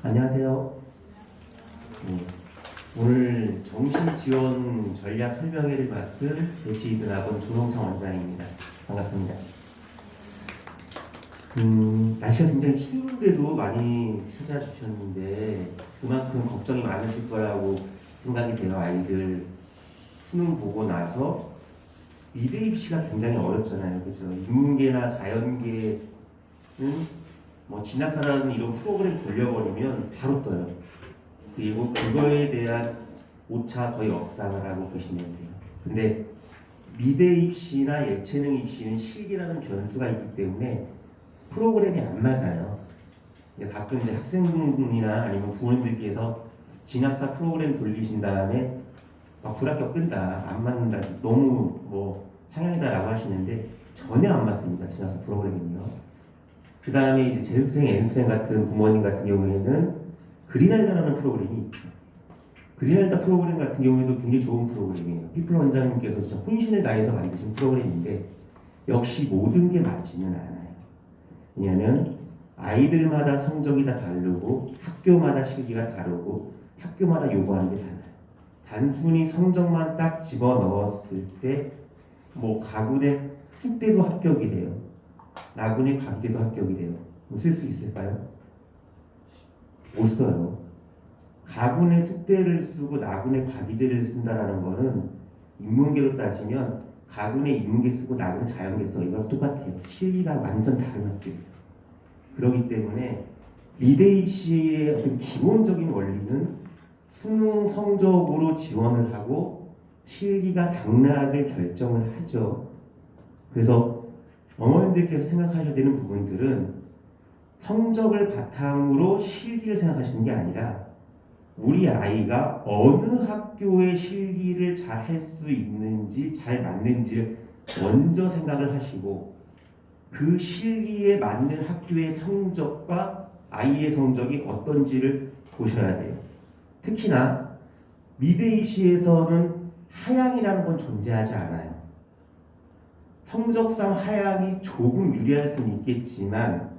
안녕하세요. 네, 오늘 정시 지원 전략 설명회를 맡은 대치이드학원 조동창 원장입니다. 반갑습니다. 날씨가 굉장히 추운데도 많이 찾아주셨는데 그만큼 걱정이 많으실 거라고 생각이 돼요. 아이들 수능 보고 나서 미대 입시가 굉장히 어렵잖아요. 그죠? 인문계나 자연계는 뭐 진학사라는 이런 프로그램 돌려버리면 바로 떠요. 그리고 그거에 대한 오차 거의 없다라고 보시면 돼요. 근데 미대 입시나 예체능 입시는 실기라는 변수가 있기 때문에 프로그램이 안 맞아요. 가끔 이제 학생분이나 아니면 부모님들께서 진학사 프로그램 돌리신 다음에 막 불합격 뜬다, 안 맞는다, 너무 뭐 상향이다라고 하시는데 전혀 안 맞습니다. 진학사 프로그램은요. 그 다음에 이제 재수생, N수생 같은 부모님 같은 경우에는 그린알다라는 프로그램이 있죠. 그린알다 프로그램 같은 경우에도 굉장히 좋은 프로그램이에요. 피플 원장님께서 진짜 혼신을 다해서 만드신 프로그램인데 역시 모든 게 맞지는 않아요. 왜냐하면 아이들마다 성적이 다 다르고 학교마다 실기가 다르고 학교마다 요구하는 게 달라요. 단순히 성적만 딱 집어넣었을 때 뭐 가군의 숙대도 합격이래요. 나군의 과기대도 합격이래요. 쓸 수 있을까요? 못 써요. 가군의 숙대를 쓰고 나군의 과기대를 쓴다라는 거는 인문계로 따지면 가군의 인문계 쓰고 나군의 자연계 써. 이거랑 똑같아요. 실기가 완전 다른 학교예요. 그렇기 때문에 미대 입시의 어떤 기본적인 원리는 수능 성적으로 지원을 하고 실기가 당락을 결정을 하죠. 그래서 어머님들께서 생각하셔야 되는 부분들은 성적을 바탕으로 실기를 생각하시는 게 아니라 우리 아이가 어느 학교의 실기를 잘 할 수 있는지 잘 맞는지를 먼저 생각을 하시고 그 실기에 맞는 학교의 성적과 아이의 성적이 어떤지를 보셔야 돼요. 특히나 미대 입시에서는 하향이라는 건 존재하지 않아요. 성적상 하향이 조금 유리할 수는 있겠지만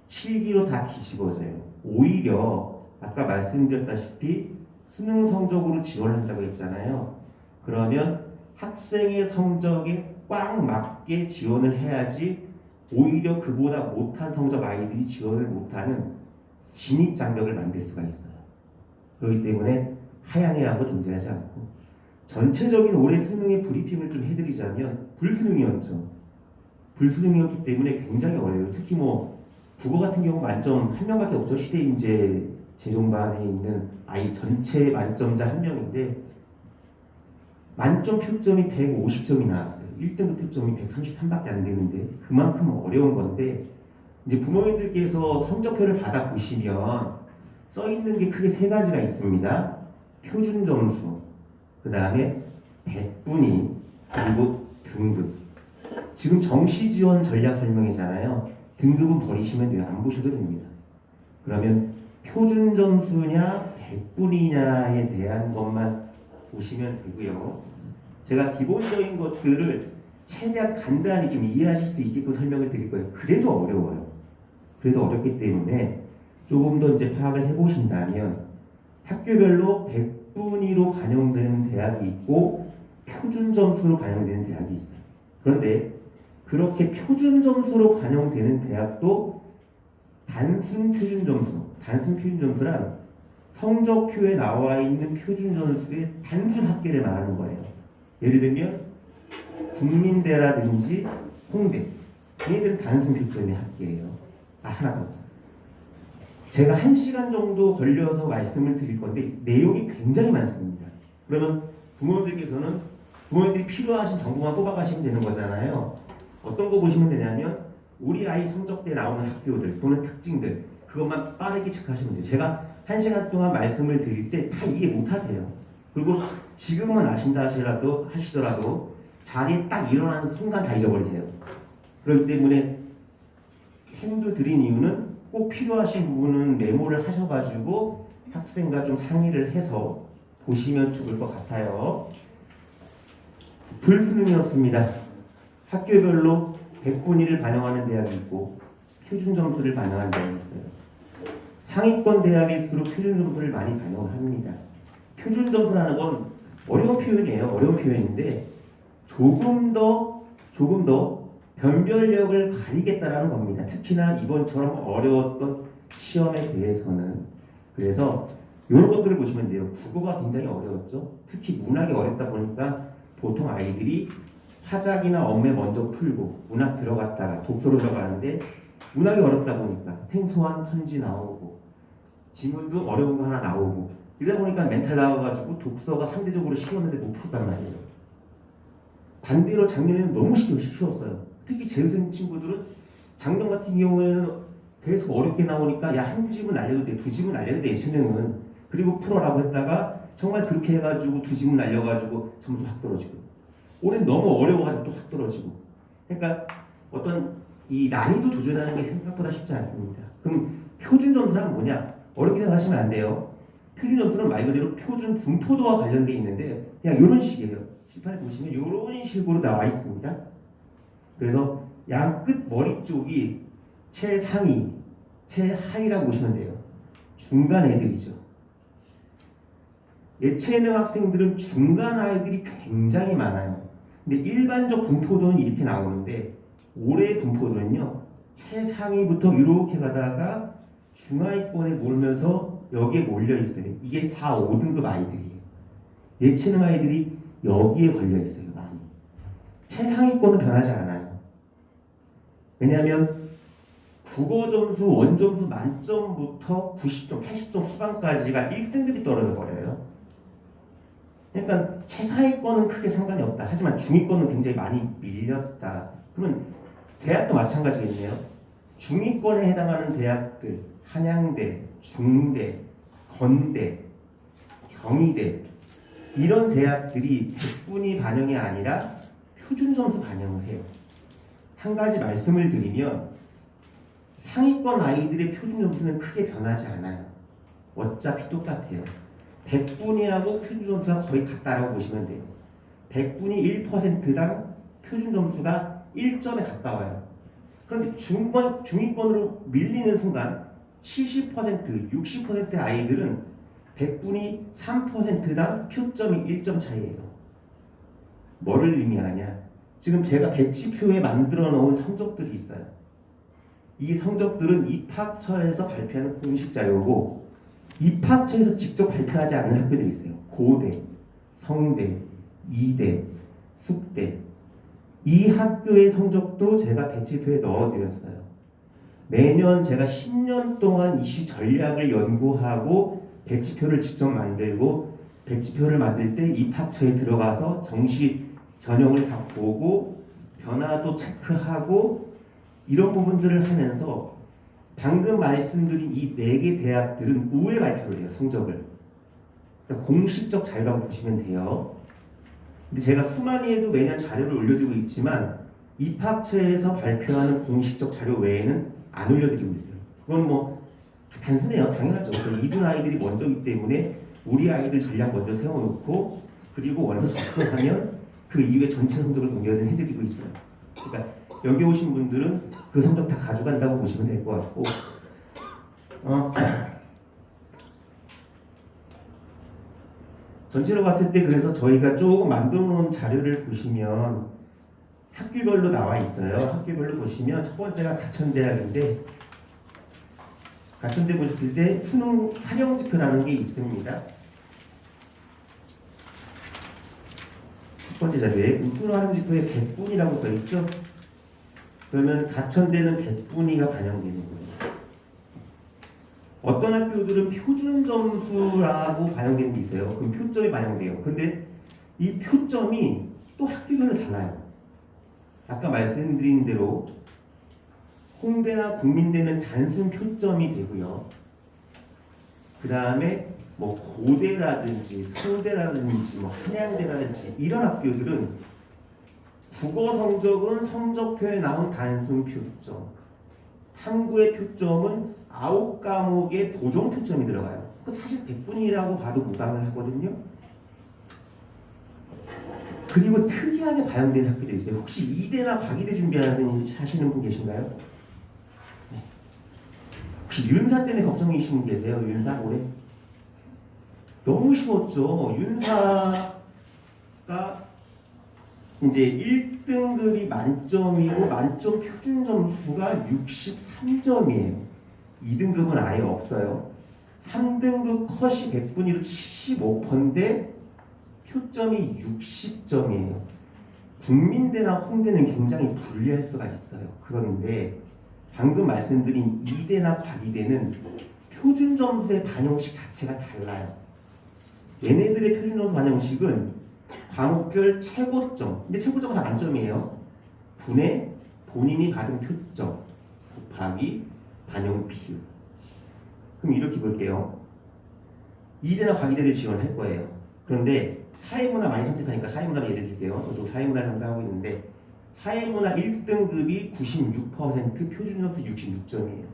실기로 다 뒤집어져요. 오히려 아까 말씀드렸다시피 수능 성적으로 지원한다고 했잖아요. 그러면 학생의 성적에 꽉 맞게 지원을 해야지 오히려 그보다 못한 성적 아이들이 지원을 못하는 진입장벽을 만들 수가 있어요. 그렇기 때문에 하향이라고 존재하지 않고 전체적인 올해 수능의 브리핑을 좀 해드리자면 불수능이었죠. 불수능이었기 때문에 굉장히 어려워요. 특히 뭐 국어 같은 경우 만점 한 명밖에 없죠. 시대인재 재종반에 있는 아이 전체 만점자 한 명인데 만점 표점이 150점이 나왔어요. 1등급 표점이 133밖에 안 되는데 그만큼 어려운 건데 이제 부모님들께서 성적표를 받아 보시면 써 있는 게 크게 세 가지가 있습니다. 표준 점수, 그 다음에 백분위, 그리고 등급. 지금 정시 지원 전략 설명이잖아요. 등급은 버리시면 돼요. 안 보셔도 됩니다. 그러면 표준 점수냐 백분위냐에 대한 것만 보시면 되고요. 제가 기본적인 것들을 최대한 간단히 좀 이해하실 수 있게끔 설명을 드릴 거예요. 그래도 어려워요. 그래도 어렵기 때문에 조금 더 이제 파악을 해보신다면 학교별로 백분위로 반영되는 대학이 있고 표준 점수로 반영되는 대학이 있어요. 그런데 그렇게 표준 점수로 반영되는 대학도 단순 표준 점수란 성적표에 나와 있는 표준 점수의 단순 합계를 말하는 거예요. 예를 들면 국민대라든지 홍대, 얘네들은 단순 표점의 합계예요. 하나 더. 제가 1시간 정도 걸려서 말씀을 드릴 건데 내용이 굉장히 많습니다. 그러면 부모님들이 필요하신 정보만 뽑아가시면 되는 거잖아요. 어떤 거 보시면 되냐면 우리 아이 성적대 나오는 학교들 또는 특징들 그것만 빠르게 체크하시면 돼요. 제가 1시간 동안 말씀을 드릴 때 다 이해 못하세요. 그리고 지금은 아신다 하시더라도 자리에 딱 일어나는 순간 다 잊어버리세요. 그렇기 때문에 힌트 드린 이유는 꼭 필요하신 부분은 메모를 하셔가지고 학생과 좀 상의를 해서 보시면 좋을 것 같아요. 불수능이었습니다. 학교별로 백분위를 반영하는 대학이 있고 표준 점수를 반영하는 대학이 있어요. 상위권 대학일수록 표준 점수를 많이 반영을 합니다. 표준 점수라는 건 어려운 표현이에요. 어려운 표현인데 조금 더 변별력을 가리겠다라는 겁니다. 특히나 이번처럼 어려웠던 시험에 대해서는. 그래서 이런 것들을 보시면 돼요. 국어가 굉장히 어려웠죠. 특히 문학이 어렵다 보니까 보통 아이들이 화작이나 엄매 먼저 풀고 문학 들어갔다가 독서로 들어가는데 문학이 어렵다 보니까 생소한 편지 나오고 지문도 어려운 거 하나 나오고 이러다 보니까 멘탈 나와가지고 독서가 상대적으로 쉬웠는데 못 풀었단 말이에요. 반대로 작년에는 너무 쉬웠어요. 특히 재수생 친구들은 작년 같은 경우에는 계속 어렵게 나오니까 야, 한 집은 알려도 돼, 두 집은 알려도 돼, 수능은. 그리고 풀어라고 했다가 정말 그렇게 해가지고 두 집은 알려가지고 점수 확 떨어지고 올해는 너무 어려워가지고 또 확 떨어지고. 그러니까 어떤 이 난이도 조절하는 게 생각보다 쉽지 않습니다. 그럼 표준 점수란 뭐냐? 어렵게 생각하시면 안 돼요. 표준 점수는 말 그대로 표준 분포도와 관련되어 있는데 그냥 이런 식이에요. 실판에 보시면 이런 식으로 나와 있습니다. 그래서 양 끝 머리 쪽이 최상위, 최하위라고 보시면 돼요. 중간 애들이죠. 예체능 학생들은 중간 아이들이 굉장히 많아요. 근데 일반적 분포도는 이렇게 나오는데 올해 분포도는요. 최상위부터 이렇게 가다가 중하위권에 몰면서 여기에 몰려 있어요. 이게 4, 5등급 아이들이에요. 예체능 아이들이 여기에 걸려 있어요. 많이. 최상위권은 변하지 않아요. 왜냐하면 국어 점수, 원점수 만점부터 90점, 80점 후반까지가 1등급이 떨어져 버려요. 그러니까 최상위권은 크게 상관이 없다. 하지만 중위권은 굉장히 많이 밀렸다. 그러면 대학도 마찬가지겠네요. 중위권에 해당하는 대학들, 한양대, 중대, 건대, 경희대 이런 대학들이 백분위 반영이 아니라 표준 점수 반영을 해요. 한 가지 말씀을 드리면 상위권 아이들의 표준 점수는 크게 변하지 않아요. 어차피 똑같아요. 100분위하고 표준 점수가 거의 같다라고 보시면 돼요. 100분위 1%당 표준 점수가 1점에 가까워요. 그런데 중위권으로 밀리는 순간 70%, 60%의 아이들은 100분위 3%당 표점이 1점 차이예요. 뭐를 의미하냐? 지금 제가 배치표에 만들어 놓은 성적들이 있어요. 이 성적들은 입학처에서 발표하는 공식 자료고 입학처에서 직접 발표하지 않는 학교들이 있어요. 고대, 성대, 이대, 숙대. 이 학교의 성적도 제가 배치표에 넣어드렸어요. 매년 제가 10년 동안 이시 전략을 연구하고 배치표를 직접 만들고 배치표를 만들 때 입학처에 들어가서 정시 전형을 다 보고 변화도 체크하고 이런 부분들을 하면서 방금 말씀드린 이 4개 대학들은 우회 발표를 해요. 성적을. 그러니까 공식적 자료라고 보시면 돼요. 근데 제가 수만이에도 매년 자료를 올려드리고 있지만 입학처에서 발표하는 공식적 자료 외에는 안 올려드리고 있어요. 그건 뭐 단순해요. 당연하죠. 2등 아이들이 먼저이기 때문에 우리 아이들 전략 먼저 세워놓고 그리고 먼저 접근하면 그 이후에 전체 성적을 공개를 해드리고 있어요. 그러니까 여기 오신 분들은 그 성적 다 가져간다고 보시면 될 것 같고 전체로 봤을 때 그래서 저희가 조금 만들어 놓은 자료를 보시면 학교별로 나와 있어요. 학교별로 보시면 첫 번째가 가천대학인데 가천대 보셨을 때 수능 활용지표라는 게 있습니다. 첫 번째 자료에 수능 활용지표에 100분이라고 써있죠. 그러면 가천대는 100분위가 반영되는 거예요. 어떤 학교들은 표준 점수라고 반영되는 게 있어요. 그럼 표점이 반영돼요. 근데 이 표점이 또 학교별로 달라요. 아까 말씀드린 대로 홍대나 국민대는 단순 표점이 되고요. 그 다음에 뭐 고대라든지 서울대라든지 뭐 한양대라든지 이런 학교들은 국어 성적은 성적표에 나온 단순 표점, 탐구의 표점은 9과목의 보정 표점이 들어가요. 그 사실 100분이라고 봐도 무방을 하거든요. 그리고 특이하게 반영된 학교도 있어요. 혹시 이대나 과기대 준비하시는 분 계신가요? 네. 혹시 윤사 때문에 걱정이신 분 계세요? 윤사 올해? 너무 쉬웠죠. 윤사가 이제 1등급이 만점이고 만점 표준 점수가 63점이에요. 2등급은 아예 없어요. 3등급 컷이 100분위로 75%인데 표점이 60점이에요. 국민대나 홍대는 굉장히 불리할 수가 있어요. 그런데 방금 말씀드린 이대나 과기대는 표준 점수의 반영식 자체가 달라요. 얘네들의 표준 점수 반영식은 과목별 최고점, 근데 최고점은 다 만점이에요. 분의 본인이 받은 표점 곱하기 반영 비율. 그럼 이렇게 볼게요. 이대나 과기대를 지원할 거예요. 그런데 사회문화 많이 선택하니까 사회문화를 예를 들게요. 저도 사회문화를 담당하고 있는데 사회문화 1등급이 96%, 표준점수 66점이에요.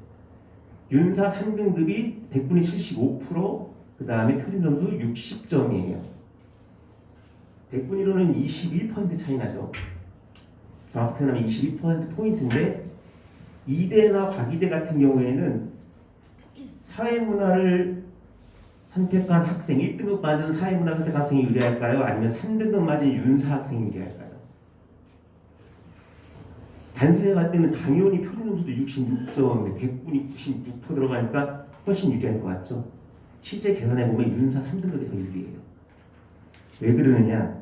윤사 3등급이 100분의 75%, 그 다음에 표준점수 60점이에요. 100분위로는 21% 차이 나죠. 정확히 표현하면 22%포인트인데 이대나 과기대 같은 경우에는 사회문화를 선택한 학생, 1등급 맞은 사회문화 선택한 학생이 유리할까요? 아니면 3등급 맞은 윤사 학생이 유리할까요? 단순히 봤을 때는 당연히 표준점수도 66점, 100분이 96% 들어가니까 훨씬 유리할 것 같죠? 실제 계산해보면 윤사 3등급이 더 유리해요. 왜 그러느냐?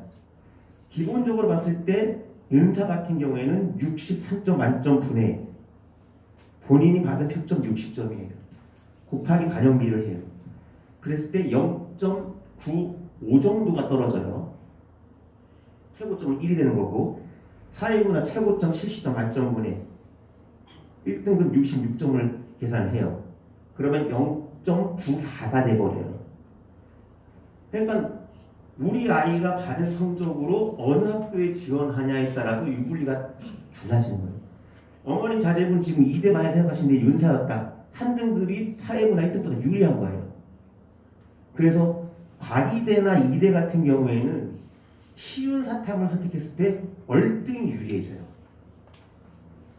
기본적으로 봤을 때 윤사 같은 경우에는 63점 만점 분의 본인이 받은 표점 60점이에요. 곱하기 반영비를 해요. 그랬을 때 0.95 정도가 떨어져요. 최고점은 1이 되는 거고 사회문화 최고점 70점 만점분에 1등급 66점을 계산해요. 그러면 0.94가 돼버려요. 그러니까 우리 아이가 받은 성적으로 어느 학교에 지원하냐에 따라서 유불리가 달라지는 거예요. 어머님 자제분 지금 2대 많이 생각하시는데 윤사였다. 3등급이 사회문화 1등보다 유리한 거예요. 그래서 과기대나 이대 같은 경우에는 쉬운 사탐을 선택했을 때 월등히 유리해져요.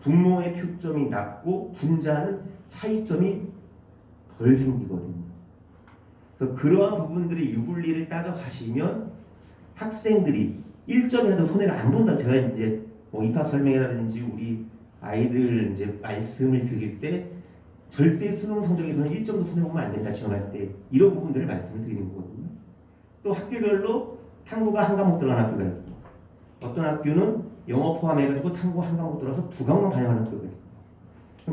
분모의 표점이 낮고 분자는 차이점이 덜 생기거든요. 그래서 그러한 부분들의 유불리를 따져가시면 학생들이 1점이라도 손해를 안 본다. 제가 이제 뭐 입학 설명회라든지 우리 아이들 이제 말씀을 드릴 때 절대 수능 성적에서는 1점도 손해보면 안 된다. 지원할 때 이런 부분들을 말씀을 드리는 거거든요. 또 학교별로 탐구가 한 과목 들어가는 학교가 있고 어떤 학교는 영어 포함해가지고 탐구 한 과목 들어가서 두 과목만 반영하는 학교거든요.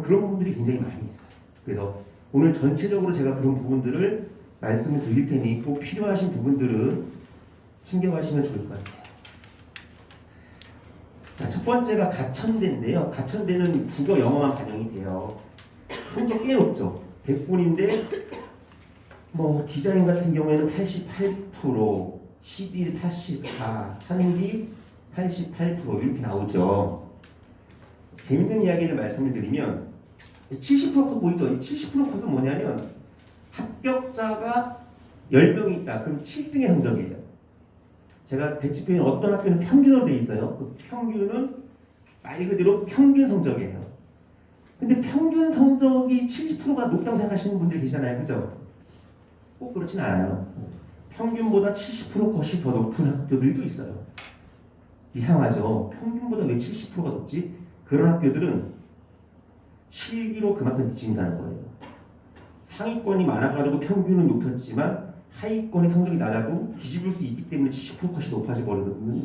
그런 부분들이 굉장히 많이 있어요. 그래서 오늘 전체적으로 제가 그런 부분들을 말씀을 드릴 테니 꼭 필요하신 부분들은 챙겨가시면 좋을 것 같아요. 자, 첫 번째가 가천대인데요. 가천대는 국어, 영어만 반영이 돼요. 성적 꽤 높죠. 100분인데 뭐 디자인 같은 경우에는 88%, CD 84, 한기 88% 이렇게 나오죠. 재밌는 이야기를 말씀을 드리면 70% 보이죠? 이 70% 컷은 뭐냐면 합격자가 10명 있다. 그럼 7등의 성적이에요. 제가 배치표에 어떤 학교는 평균으로 돼 있어요. 그 평균은 말 그대로 평균 성적이에요. 근데 평균 성적이 70%가 높다고 생각하시는 분들이 계시잖아요. 그죠? 꼭 그렇진 않아요. 평균보다 70% 컷이 더 높은 학교들도 있어요. 이상하죠? 평균보다 왜 70%가 높지? 그런 학교들은 실기로 그만큼 뒤진다는 거예요. 상위권이 많아가지고 평균은 높였지만 하위권이 성적이 낮아도 뒤집을 수 있기 때문에 70% 컷이 높아져 버리거든요.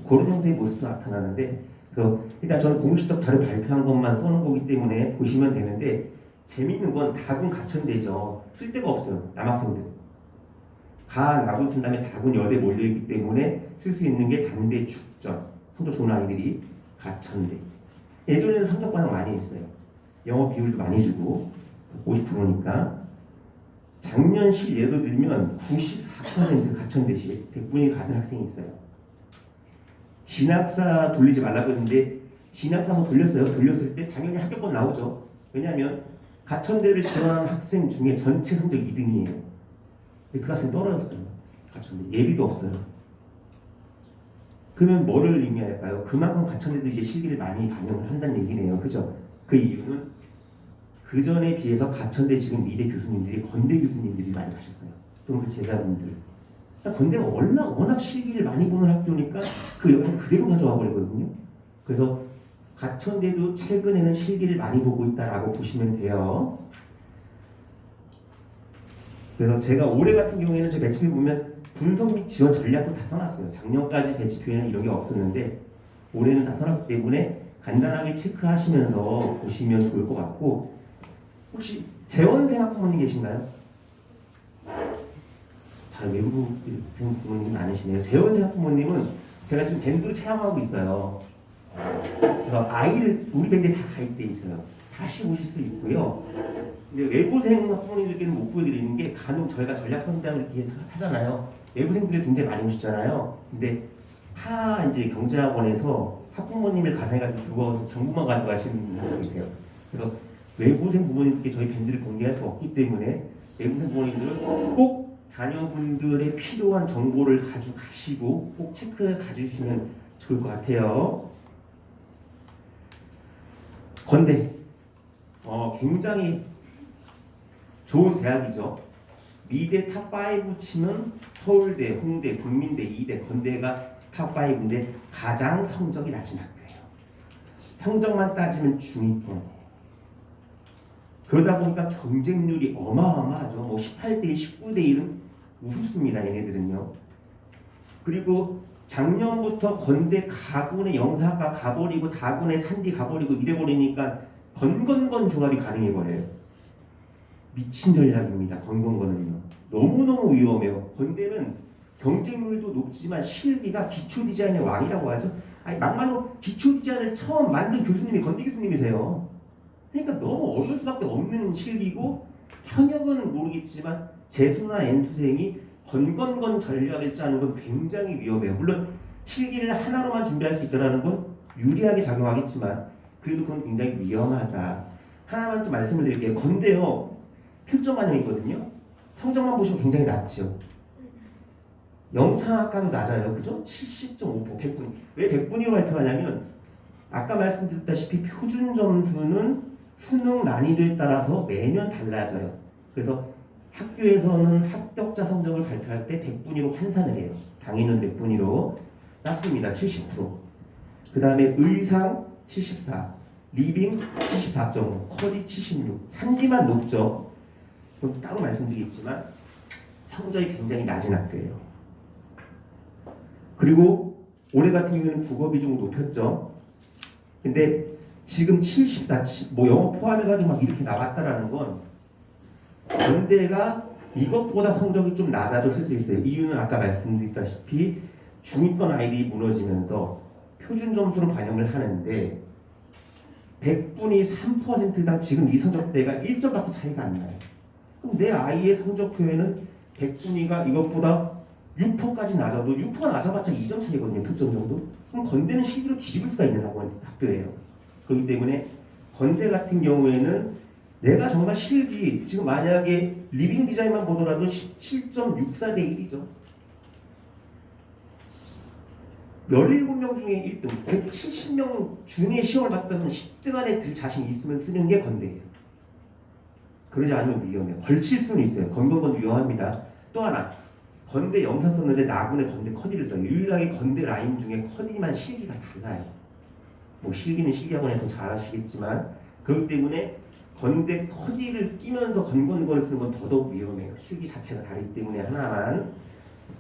그런 형태의 모습도 나타나는데 그래서 일단 저는 공식적 자료 발표한 것만 써놓은 거기 때문에 보시면 되는데 재밌는 건 다군 가천대죠. 쓸 데가 없어요. 남학생들. 나군 쓴 다음에 다군 여대 몰려있기 때문에 쓸 수 있는 게 단대 축전. 성적 좋은 아이들이 가천대. 예전에는 성적 반영 많이 했어요. 영어 비율도 많이 주고 50%니까 작년 실 예로 들면 94% 가천대시 100분이 받은 학생이 있어요. 진학사 돌리지 말라고 했는데 진학사 한번 돌렸어요. 돌렸을 때 당연히 합격권 나오죠. 왜냐하면 가천대를 지원하는 학생 중에 전체 성적 2등이에요. 근데 그 학생 떨어졌어요. 가천대 예비도 없어요. 그러면 뭐를 의미할까요? 그만큼 가천대도 이제 실기를 많이 반영을 한다는 얘기네요. 그죠? 그 이유는 그 전에 비해서 가천대 지금 미대 교수님들이 건대 교수님들이 많이 가셨어요. 또는 그 제자분들. 건대가 워낙 실기를 많이 보는 학교니까 그 영상 그대로 가져와 버리거든요. 그래서 가천대도 최근에는 실기를 많이 보고 있다라고 보시면 돼요. 그래서 제가 올해 같은 경우에는 제 배치표 보면 분석 및 지원 전략도 다 써놨어요. 작년까지 배치표에는 이런 게 없었는데 올해는 다 써놨기 때문에 간단하게 체크하시면서 보시면 좋을 것 같고, 혹시 재원생 학부모님 계신가요? 다 외국인 부모님이 많으시네요. 재원생 학부모님은 제가 지금 밴드로 체험하고 있어요. 그래서 아이를 우리 밴드에 다 가입돼 있어요. 다시 오실 수 있고요. 근데 외부생 학부모님들께는 못 보여드리는 게, 간혹 저희가 전략 성장을 이렇게 하잖아요. 외부생들이 굉장히 많이 오시잖아요. 근데 타 이제 경제학원에서 학부모님을 가상해가지고 들어와서 정보만 가져가시는 분들이 계세요. 그래서 외부생 부모님께 저희 밴드를 공개할 수 없기 때문에 외부생 부모님들은 꼭 자녀분들의 필요한 정보를 가지고 꼭 체크해 가주시면 좋을 것 같아요. 건대 굉장히 좋은 대학이죠. 미대 탑5 치면 서울대, 홍대, 국민대, 이대, 건대가 탑5인데 가장 성적이 낮은 학교예요. 성적만 따지면 중위권이에요. 그러다 보니까 경쟁률이 어마어마하죠. 뭐 18대 19대 1은 우습습니다. 얘네들은요. 그리고 작년부터 건대 가군의 영사학과 가버리고 다군의 산디 가버리고 이래버리니까 건건건 조합이 가능해버려요. 미친 전략입니다. 건건건은요. 너무너무 위험해요. 건대는 경쟁률도 높지만 실기가 기초 디자인의 왕이라고 하죠. 아니 막말로 기초 디자인을 처음 만든 교수님이 건대 교수님이세요. 그러니까 너무 어려울 수밖에 없는 실기고, 현역은 모르겠지만 재수나 N수생이 건건건 전략을 짜는 건 굉장히 위험해요. 물론 실기를 하나로만 준비할 수 있다는 건 유리하게 작용하겠지만 그래도 그건 굉장히 위험하다. 하나만 좀 말씀을 드릴게요. 건대요, 표점 반영이거든요. 성적만 보시면 굉장히 낮죠. 영상학과도 낮아요. 그죠? 70.5%, 100분. 왜 100분위로 발표하냐면 아까 말씀드렸다시피 표준 점수는 수능 난이도에 따라서 매년 달라져요. 그래서 학교에서는 합격자 성적을 발표할 때 100분위로 환산을 해요. 당연은 100분위로 땄습니다. 70%. 그 다음에 의상 74, 리빙 74.5, 커디 76, 산디만 높죠. 그럼 따로 말씀드리겠지만 성적이 굉장히 낮은 학교예요. 그리고 올해 같은 경우에는 국어 비중을 높였죠. 근데 지금 74, 뭐 영어 포함해가지고 막 이렇게 나왔다라는 건 건대가 이것보다 성적이 좀 낮아도 쓸 수 있어요. 이유는 아까 말씀드렸다시피 중위권 아이들이 무너지면서 표준 점수로 반영을 하는데 100분이 3%당 지금 이 성적대가 1점밖에 차이가 안 나요. 그럼 내 아이의 성적표에는 100분위가 이것보다 6%까지 낮아도 6%가 낮아봤자 2점 차이거든요. 표점 정도. 그럼 건대는 실기로 뒤집을 수가 있는 학교예요. 그렇기 때문에 건대 같은 경우에는 내가 정말 실기, 지금 만약에 리빙 디자인만 보더라도 17.64대 1이죠. 17명 중에 1등, 170명 중에 시험을 봤다면 10등 안에 들 자신이 있으면 쓰는 게 건대예요. 그러지 않으면 위험해요. 걸칠 수는 있어요. 건건 위험합니다. 또 하나, 건대 영상 썼는데 나군의 건대 커디를 써요. 유일하게 건대 라인 중에 커디만 실기가 달라요. 뭐 실기는 실기학원에 더 잘하시겠지만, 그렇기 때문에 건대 커디를 끼면서 건건걸 쓰는 건 더더욱 위험해요. 실기 자체가 다르기 때문에 하나만.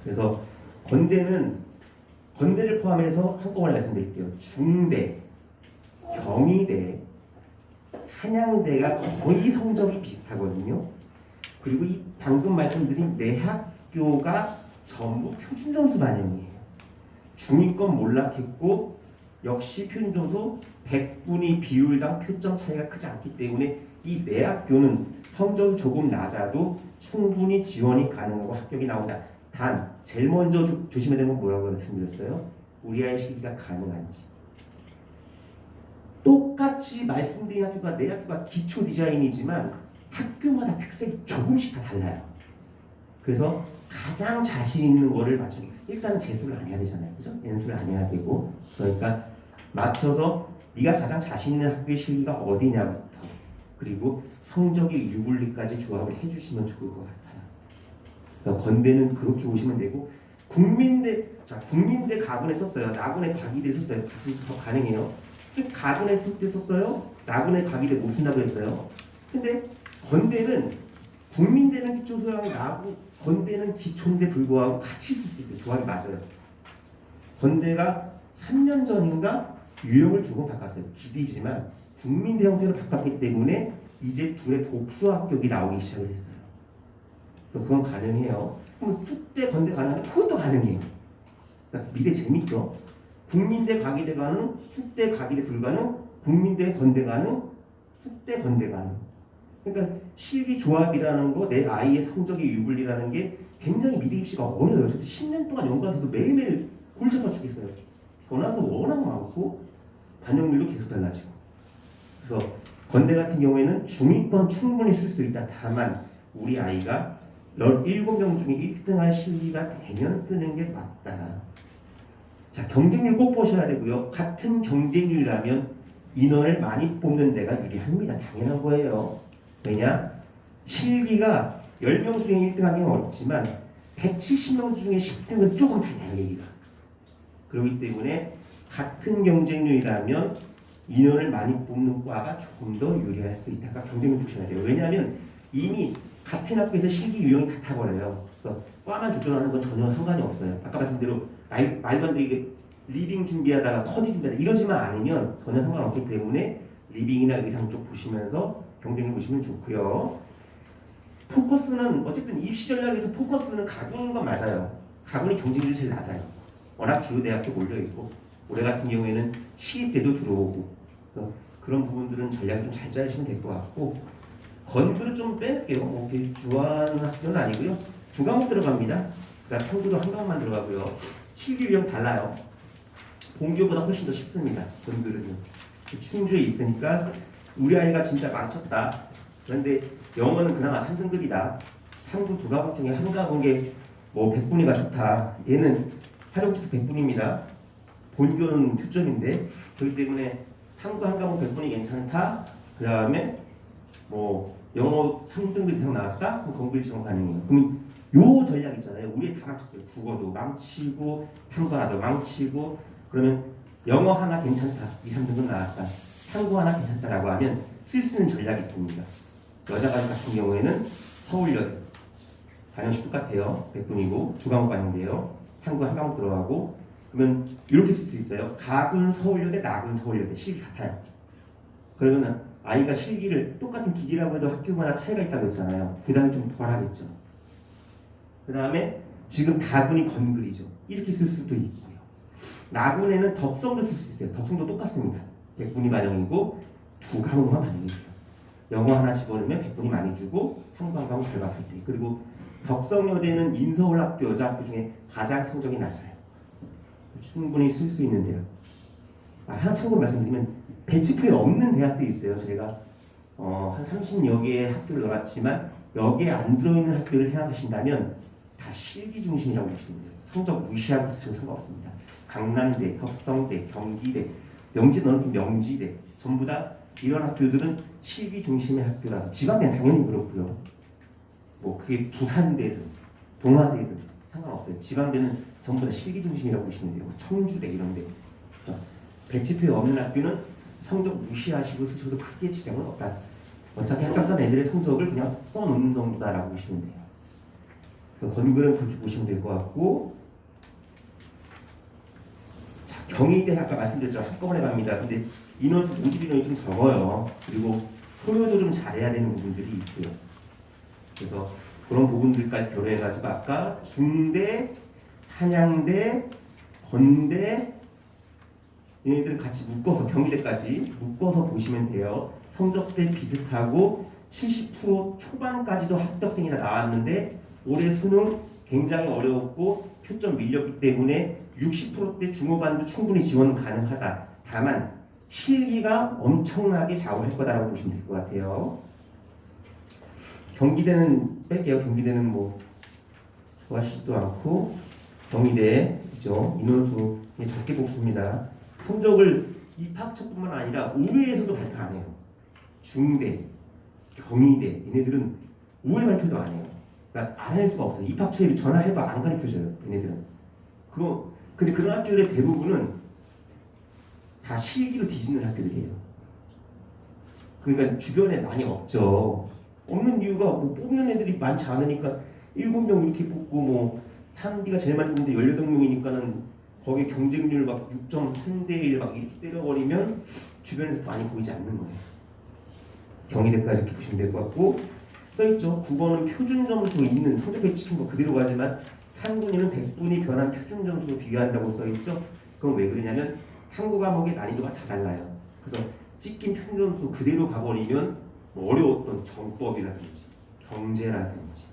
그래서 건대를 포함해서 한꺼번에 말씀드릴게요. 중대, 경희대, 한양대가 거의 성적이 비슷하거든요. 그리고 이 방금 말씀드린 네 학교가 전부 표준 점수 반영이에요. 중위권 몰락했고 역시 표준 점수 100분위 비율당 표점 차이가 크지 않기 때문에 이 네 학교는 성적이 조금 낮아도 충분히 지원이 가능하고 합격이 나온다. 단 제일 먼저 조심해야 되는 건 뭐라고 말씀드렸어요? 우리 아이 실기가 가능한지. 똑같이 말씀드린 학교가 네 학교가 기초 디자인이지만 학교마다 특색이 조금씩 다 달라요. 그래서 가장 자신 있는 거를 맞추는, 일단 재수를 안 해야 되잖아요. 그죠? 연수를 안 해야 되고. 그러니까 맞춰서 네가 가장 자신 있는 학교의 실기가 어디냐부터, 그 그리고 성적이 유불리까지 조합을 해주시면 좋을 것 같아요. 그러니까 건대는 그렇게 보시면 되고 국민대 가군에 썼어요. 나군에 과기대 썼어요. 같이 더 가능해요. 가군에 쓸 때 썼어요. 나군에 과기대 못 쓴다고 했어요. 근데 건대는 국민대는 기초소양이 나고 건대는 기초인데 불구하고 같이 쓸 수 있어요. 조합이 맞아요. 건대가 3년 전인가 유형을 조금 바꿨어요. 기디지만 국민대 형태로 바꿨기 때문에 이제 둘의 복수 합격이 나오기 시작을 했어요. 그래서 그건 가능해요. 그럼 숙대 건대 가능한데 그것도 가능해요. 그러니까 미래 재밌죠. 국민대 과기대 가능, 숙대 과기대 불가능, 국민대 건대 가능, 숙대 건대 가능. 그러니까 실기 조합이라는 거, 내 아이의 성적의 유불리라는 게 굉장히 미래 입시가 어려워요. 저도 10년 동안 연구해도 매일매일 골치 아파 죽겠어요. 변화도 워낙 많고 반영률도 계속 달라지고. 그래서 건대 같은 경우에는 중위권 충분히 쓸 수 있다. 다만 우리 아이가 17명 중에 1등할 실기가 되면 쓰는 게 맞다. 자, 경쟁률 꼭 보셔야 되고요. 같은 경쟁률이라면 인원을 많이 뽑는 데가 유리합니다. 당연한 거예요. 왜냐? 실기가 10명 중에 1등하기는 어렵지만 170명 중에 10등은 조금 달라요. 얘기가. 그렇기 때문에 같은 경쟁률이라면 인원을 많이 뽑는 과가 조금 더 유리할 수 있다. 그러니까 경쟁률 보셔야 돼요. 왜냐하면 이미 같은 학교에서 실기 유형이 같아버려요. 그래서 과만 조절하는 건 전혀 상관이 없어요. 아까 말씀대로 말도 안 되게 리빙 준비하다가 커디 준비하다 이러지만 않으면 전혀 상관없기 때문에 리빙이나 의상 쪽 보시면서 경쟁률 보시면 좋고요. 포커스는 어쨌든 입시 전략에서 포커스는 가군인 건 맞아요. 가군이 경쟁률이 제일 낮아요. 워낙 주요 대학교 몰려있고 올해 같은 경우에는 시입대도 들어오고 그런 부분들은 전략 좀 잘 짜주시면 될 것 같고 건교를 좀 뺄게요. 뭐 이렇게 좋아하는 학교는 아니고요. 두 과목 들어갑니다. 그러니까 탐구도 한 과목만 들어가고요. 실기 유형 달라요. 본교보다 훨씬 더 쉽습니다. 건교는요. 충주에 있으니까 우리 아이가 진짜 망쳤다. 그런데 영어는 그나마 3등급이다. 탐구 두 과목 중에 한 과목에 뭐 100분위가 좋다. 얘는 활용지표 100분입니다. 본교는 표점인데 그렇기 때문에 탐구 한 과목 100분이 괜찮다. 그 다음에 뭐 영어 3등급 이상 나왔다? 그럼 건교 1점 가능해요. 그럼 요 전략 있잖아요. 우리 다 맞췄어요. 국어도 망치고 탐구 하나도 망치고 그러면 영어 하나 괜찮다. 2, 3등급 나왔다. 탐구 하나 괜찮다라고 하면 쓸 수 있는 전략이 있습니다. 여자반 같은 경우에는 서울여대 반영식 똑같아요. 100분이고 두 과목 반영돼요. 탐구 한 과목 들어가고 그러면 이렇게 쓸 수 있어요. 가군 서울여대, 나군 서울여대 실기 같아요. 그러면 아이가 실기를 똑같은 기기라고 해도 학교마다 차이가 있다고 했잖아요. 부담이 좀 덜하겠죠. 그 다음에 지금 다군이 건글이죠. 이렇게 쓸 수도 있고요. 나군에는 덕성도 쓸 수 있어요. 덕성도 똑같습니다. 100분이 반영이고 두 과목만 반영이 돼요. 영어 하나 집어넣으면 100분이 많이 주고 탐구 한 과목 잘 봤을 때. 그리고 덕성여대는 인서울학교 여자학교 중에 가장 성적이 낮아요. 충분히 쓸 수 있는 대학. 하나 참고로 말씀드리면 배치표에 없는 대학도 있어요. 저희가 한 30여 개의 학교를 넣었지만 여기에 안 들어있는 학교를 생각하신다면 다 실기 중심이라고 보시면 돼요. 성적 무시하고 쓰셔도 상관없습니다. 강남대, 덕성대, 경기대, 명지대 전부 다 이런 학교들은 실기 중심의 학교라서 지방대는 당연히 그렇고요. 뭐 그게 부산대든 동아대든 상관없어요. 지방대는 전부 다 실기 중심이라고 보시면 돼요. 청주대 이런 데. 배치표에 없는 학교는 성적 무시하시고 쓰셔도 크게 지장은 없다. 어차피 합격한 애들의 성적을 그냥 써놓는 정도다라고 보시면 돼요. 그래서 건글은 그렇게 보시면 될 것 같고, 자, 경희대 아까 말씀드렸죠. 한꺼번에 갑니다. 근데 인원수 모집 인원이 좀 적어요. 그리고 소요도 좀 잘해야 되는 부분들이 있고요. 그래서 그런 부분들까지 결합해가지고 아까 중대, 한양대, 건대 얘네들은 같이 묶어서 경희대까지 묶어서 보시면 돼요. 성적대 비슷하고 70% 초반까지도 합격생이 다 나왔는데 올해 수능 굉장히 어려웠고 표점 밀렸기 때문에 60%대 중후반도 충분히 지원 가능하다. 다만 실기가 엄청나게 좌우할 거다라고 보시면 될 것 같아요. 경기대는 뺄게요. 경기대는 뭐 좋아하시지도 않고 경희대 그죠? 인원수 적게 뽑습니다. 성적을 입학처뿐만 아니라 5회에서도 발표 안 해요. 중대, 경희대 얘네들은 5회 발표도 안 해요. 그러니까 안 할 수가 없어요. 입학처에 전화해도 안 가르쳐줘요. 얘네들은. 근데 그런 학교들의 대부분은 다 실기로 뒤집는 학교들이에요. 그러니까 주변에 많이 없죠. 없는 이유가 뭐 뽑는 애들이 많지 않으니까 7명 이렇게 뽑고 뭐 상디가 제일 많이 뽑는데 18명이니까는 거기 경쟁률 막 6.3대 1 막 이렇게 때려버리면 주변에서 많이 보이지 않는 거예요. 경희대까지 이렇게 보시면 될 것 같고 써있죠. 국어는 표준 점수 있는 성적표에 찍힌 거 그대로 가지만 탐구니는 100분이 변한 표준 점수로 비교한다고 써있죠. 그건 왜 그러냐면 탐구 과목의 난이도가 다 달라요. 그래서 찍힌 표준 점수 그대로 가버리면 뭐 어려웠던 정법이라든지 경제라든지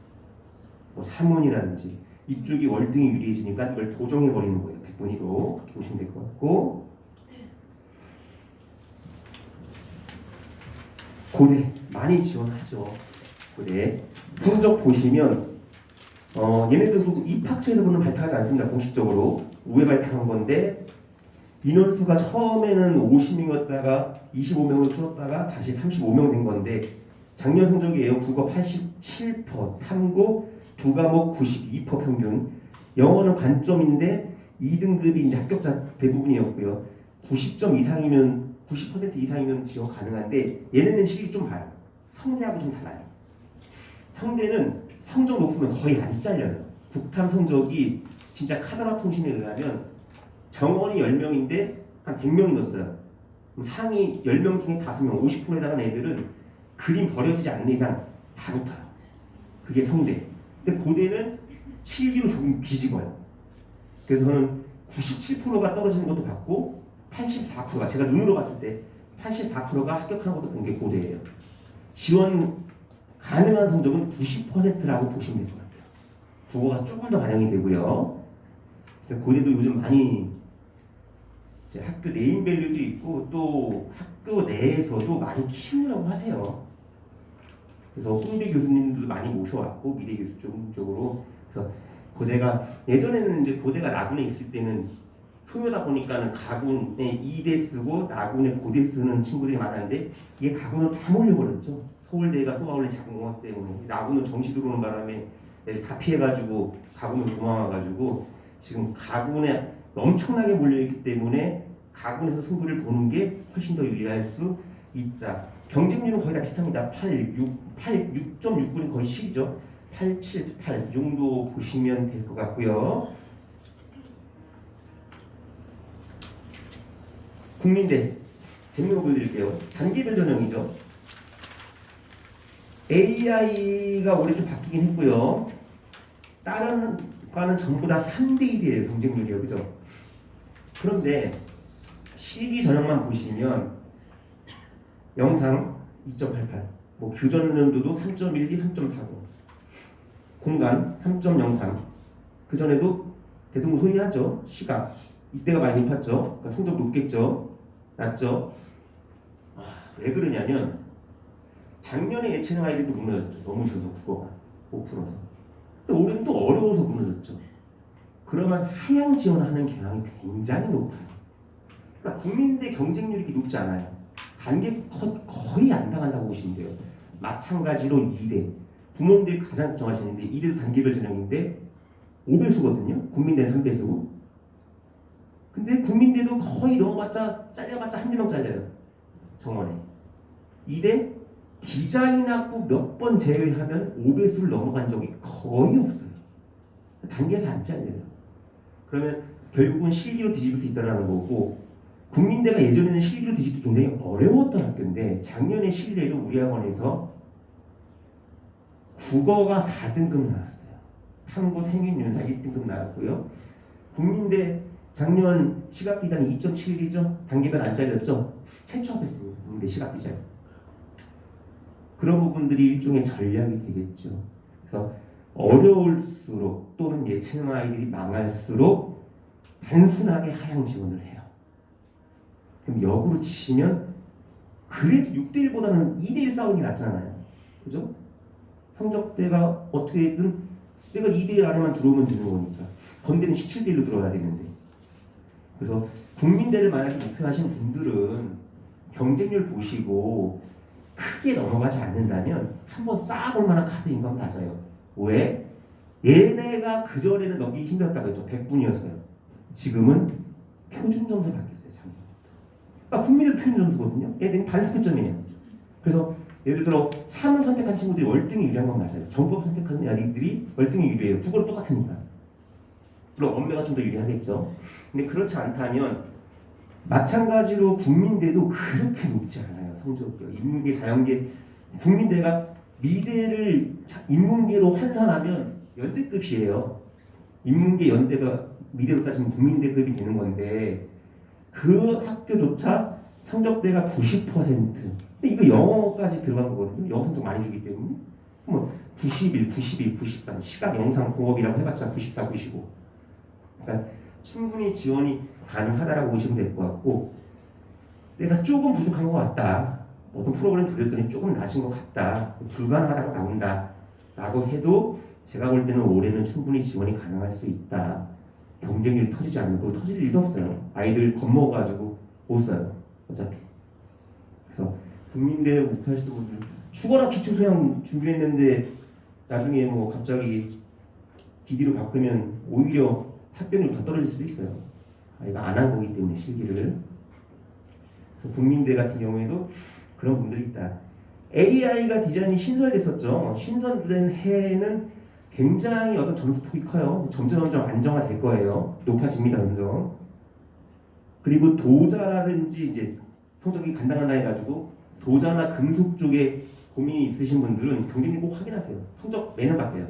뭐 사문이라든지 이쪽이 월등히 유리해지니까 이걸 보정해버리는 거예요. 100분위로 이렇게 보시면 될 것 같고 고대 많이 지원하죠. 고대 성적 보시면 얘네들도 입학처에서 보는 발표하지 않습니다. 공식적으로 우회 발표한 건데 인원수가 처음에는 50명이었다가 25명으로 줄었다가 다시 35명 된 건데 작년 성적이에요. 국어 87%, 탐구 두 과목 92% 평균. 영어는 관점인데 2등급이 이제 합격자 대부분이었고요. 90점 이상이면 90% 이상이면 지원 가능한데 얘네는 실력이 좀 봐요. 성대하고 좀 달라요. 성대는 성적 높으면 거의 안 잘려요. 국탐 성적이 진짜 카더라 통신에 의하면 정원이 10명인데 한 100명이 넣었어요. 상위 10명 중에 5명, 50%에 달하는 애들은 그림 버려지지 않는 이상 다 붙어요. 그게 성대. 근데 고대는 실기로 조금 뒤집어요. 그래서 저는 97%가 떨어지는 것도 봤고 84%가 제가 눈으로 봤을 때 84%가 합격한 것도 본 게 고대예요. 지원 가능한 성적은 90%라고 보시면 될 것 같아요. 국어가 조금 더 반영이 되고요. 고대도 요즘 많이 학교 네임밸류도 있고 또 학교 내에서도 많이 키우려고 하세요. 그래서 홍대 교수님들도 많이 모셔왔고 미대 교수 쪽으로 그래서 고대가 예전에는 이제 고대가 나군에 있을 때는 소묘다 보니까는 가군에 2대 쓰고 나군에 고대 쓰는 친구들이 많았는데 이게 가군으로 다 몰려버렸죠. 서울대가 쏘아올린 자본공학 때문에 나군은 정시 들어오는 바람에 애들 다 피해가지고 가군으로 도망와가지고 지금 가군에 엄청나게 몰려있기 때문에 가군에서 승부를 보는 게 훨씬 더 유리할 수 있다. 경쟁률은 거의 다 비슷합니다. 6.6분이 거의 10이죠. 8, 7, 8 이 정도 보시면 될 것 같고요. 국민대 재미로 보여드릴게요. 단계별 전형이죠. AI가 올해 좀 바뀌긴 했고요. 다른 과는 전부 다 3대1이에요. 경쟁률이요. 그죠? 그런데 실기 전형만 보시면 영상 2.88, 뭐 교전 연도도 3.12, 3.49, 공간 3.03. 그 전에도 대동부 소위하죠. 시각 이때가 많이 높았죠. 그러니까 성적 높겠죠. 낮죠. 왜 그러냐면 작년에 예체능 아이들도 무너졌죠. 너무 쉬워서 국어가 5%서. 근데 올해는 또 어려워서 무너졌죠. 그러면 하향 지원하는 경향이 굉장히 높아요. 그러니까 국민대 경쟁률이 이렇게 높지 않아요. 단계 거의 안 당한다고 보시면 돼요. 마찬가지로 2대 부모님들이 가장 걱정하시는데 2대도 단계별 전형인데 5배수거든요. 국민대는 3배수고. 근데 국민대도 거의 넘어봤자 잘려봤자 한두 명 잘려요. 정원에. 2대 디자인학부 몇 번 제외하면 5배수를 넘어간 적이 거의 없어요. 단계에서 안 잘려요. 그러면 결국은 실기로 뒤집을 수 있다는 거고 국민대가 예전에는 실기로 뒤집기 굉장히 어려웠던 학교인데 작년에 실내로 우리 학원에서 국어가 4등급 나왔어요. 탐구 생인윤사 1등급 나왔고요. 국민대 작년 시각디자인 2.7이죠. 단계별 안 잘렸죠. 최초 합했습니다. 국민대 시각디자인. 그런 부분들이 일종의 전략이 되겠죠. 그래서 어려울수록 또는 예체능 아이들이 망할수록 단순하게 하향 지원을 해요. 그럼 역으로 치시면 그래도 6대1보다는 2대1 싸우는 게 낫잖아요. 그죠? 성적대가 어떻게든 내가 2대1 안에만 들어오면 되는 거니까 건대는 17대1로 들어가야 되는데 그래서 국민대를 만약에 목표하시는 분들은 경쟁률 보시고 크게 넘어가지 않는다면 한번 쌓아볼 만한 카드인 건 맞아요. 왜? 얘네가 그전에는 넘기기 힘들었다고 했죠. 100분이었어요. 지금은 표준 점수 받겠어요. 작년부터. 그러니까 국민들 표준 점수거든요. 얘네는 단수표점이에요. 그래서 예를 들어 3을 선택한 친구들이 월등히 유리한 건 맞아요. 정법 선택하는 아이들이 월등히 유리해요. 국어로 똑같으니까. 물론 언매가 좀 더 유리하겠죠. 근데 그렇지 않다면 마찬가지로 국민대도 그렇게 높지 않아요. 성적도 인문계, 자연계, 국민대가 미대를 인문계로 환산하면 연대급이에요. 인문계 연대가 미대로 따지면 국민대급이 되는 건데 그 학교조차 성적대가 90%. 근데 이거 영어까지 들어간 거거든요. 영어 성적 많이 주기 때문에. 뭐 91, 92, 93, 시각 영상 공업이라고 해봤자 94, 95. 그러니까 충분히 지원이 가능하다라고 보시면 될 것 같고, 내가 조금 부족한 것 같다. 어떤 프로그램 돌렸더니 조금 낮은 것 같다. 불가능하다고 나온다. 라고 해도 제가 볼 때는 올해는 충분히 지원이 가능할 수 있다. 경쟁률이 터지지 않고 터질 일도 없어요. 아이들 겁먹어가지고 못 써요. 어차피. 그래서 국민대 목표하시던 분들 죽어라 기초소양 준비했는데 나중에 뭐 갑자기 기디로 바꾸면 오히려 합격률 더 떨어질 수도 있어요. 아이가 안 한 거기 때문에 실기를. 그래서 국민대 같은 경우에도 그런 부분들이 있다. AI가 디자인이 신설됐었죠. 신설된 해에는 굉장히 어떤 점수폭이 커요. 점점 안정화될 거예요. 높아집니다, 점점. 그리고 도자라든지 이제 성적이 간당간당 해가지고 도자나 금속 쪽에 고민이 있으신 분들은 경쟁률 꼭 확인하세요. 성적 매년 바뀌어요.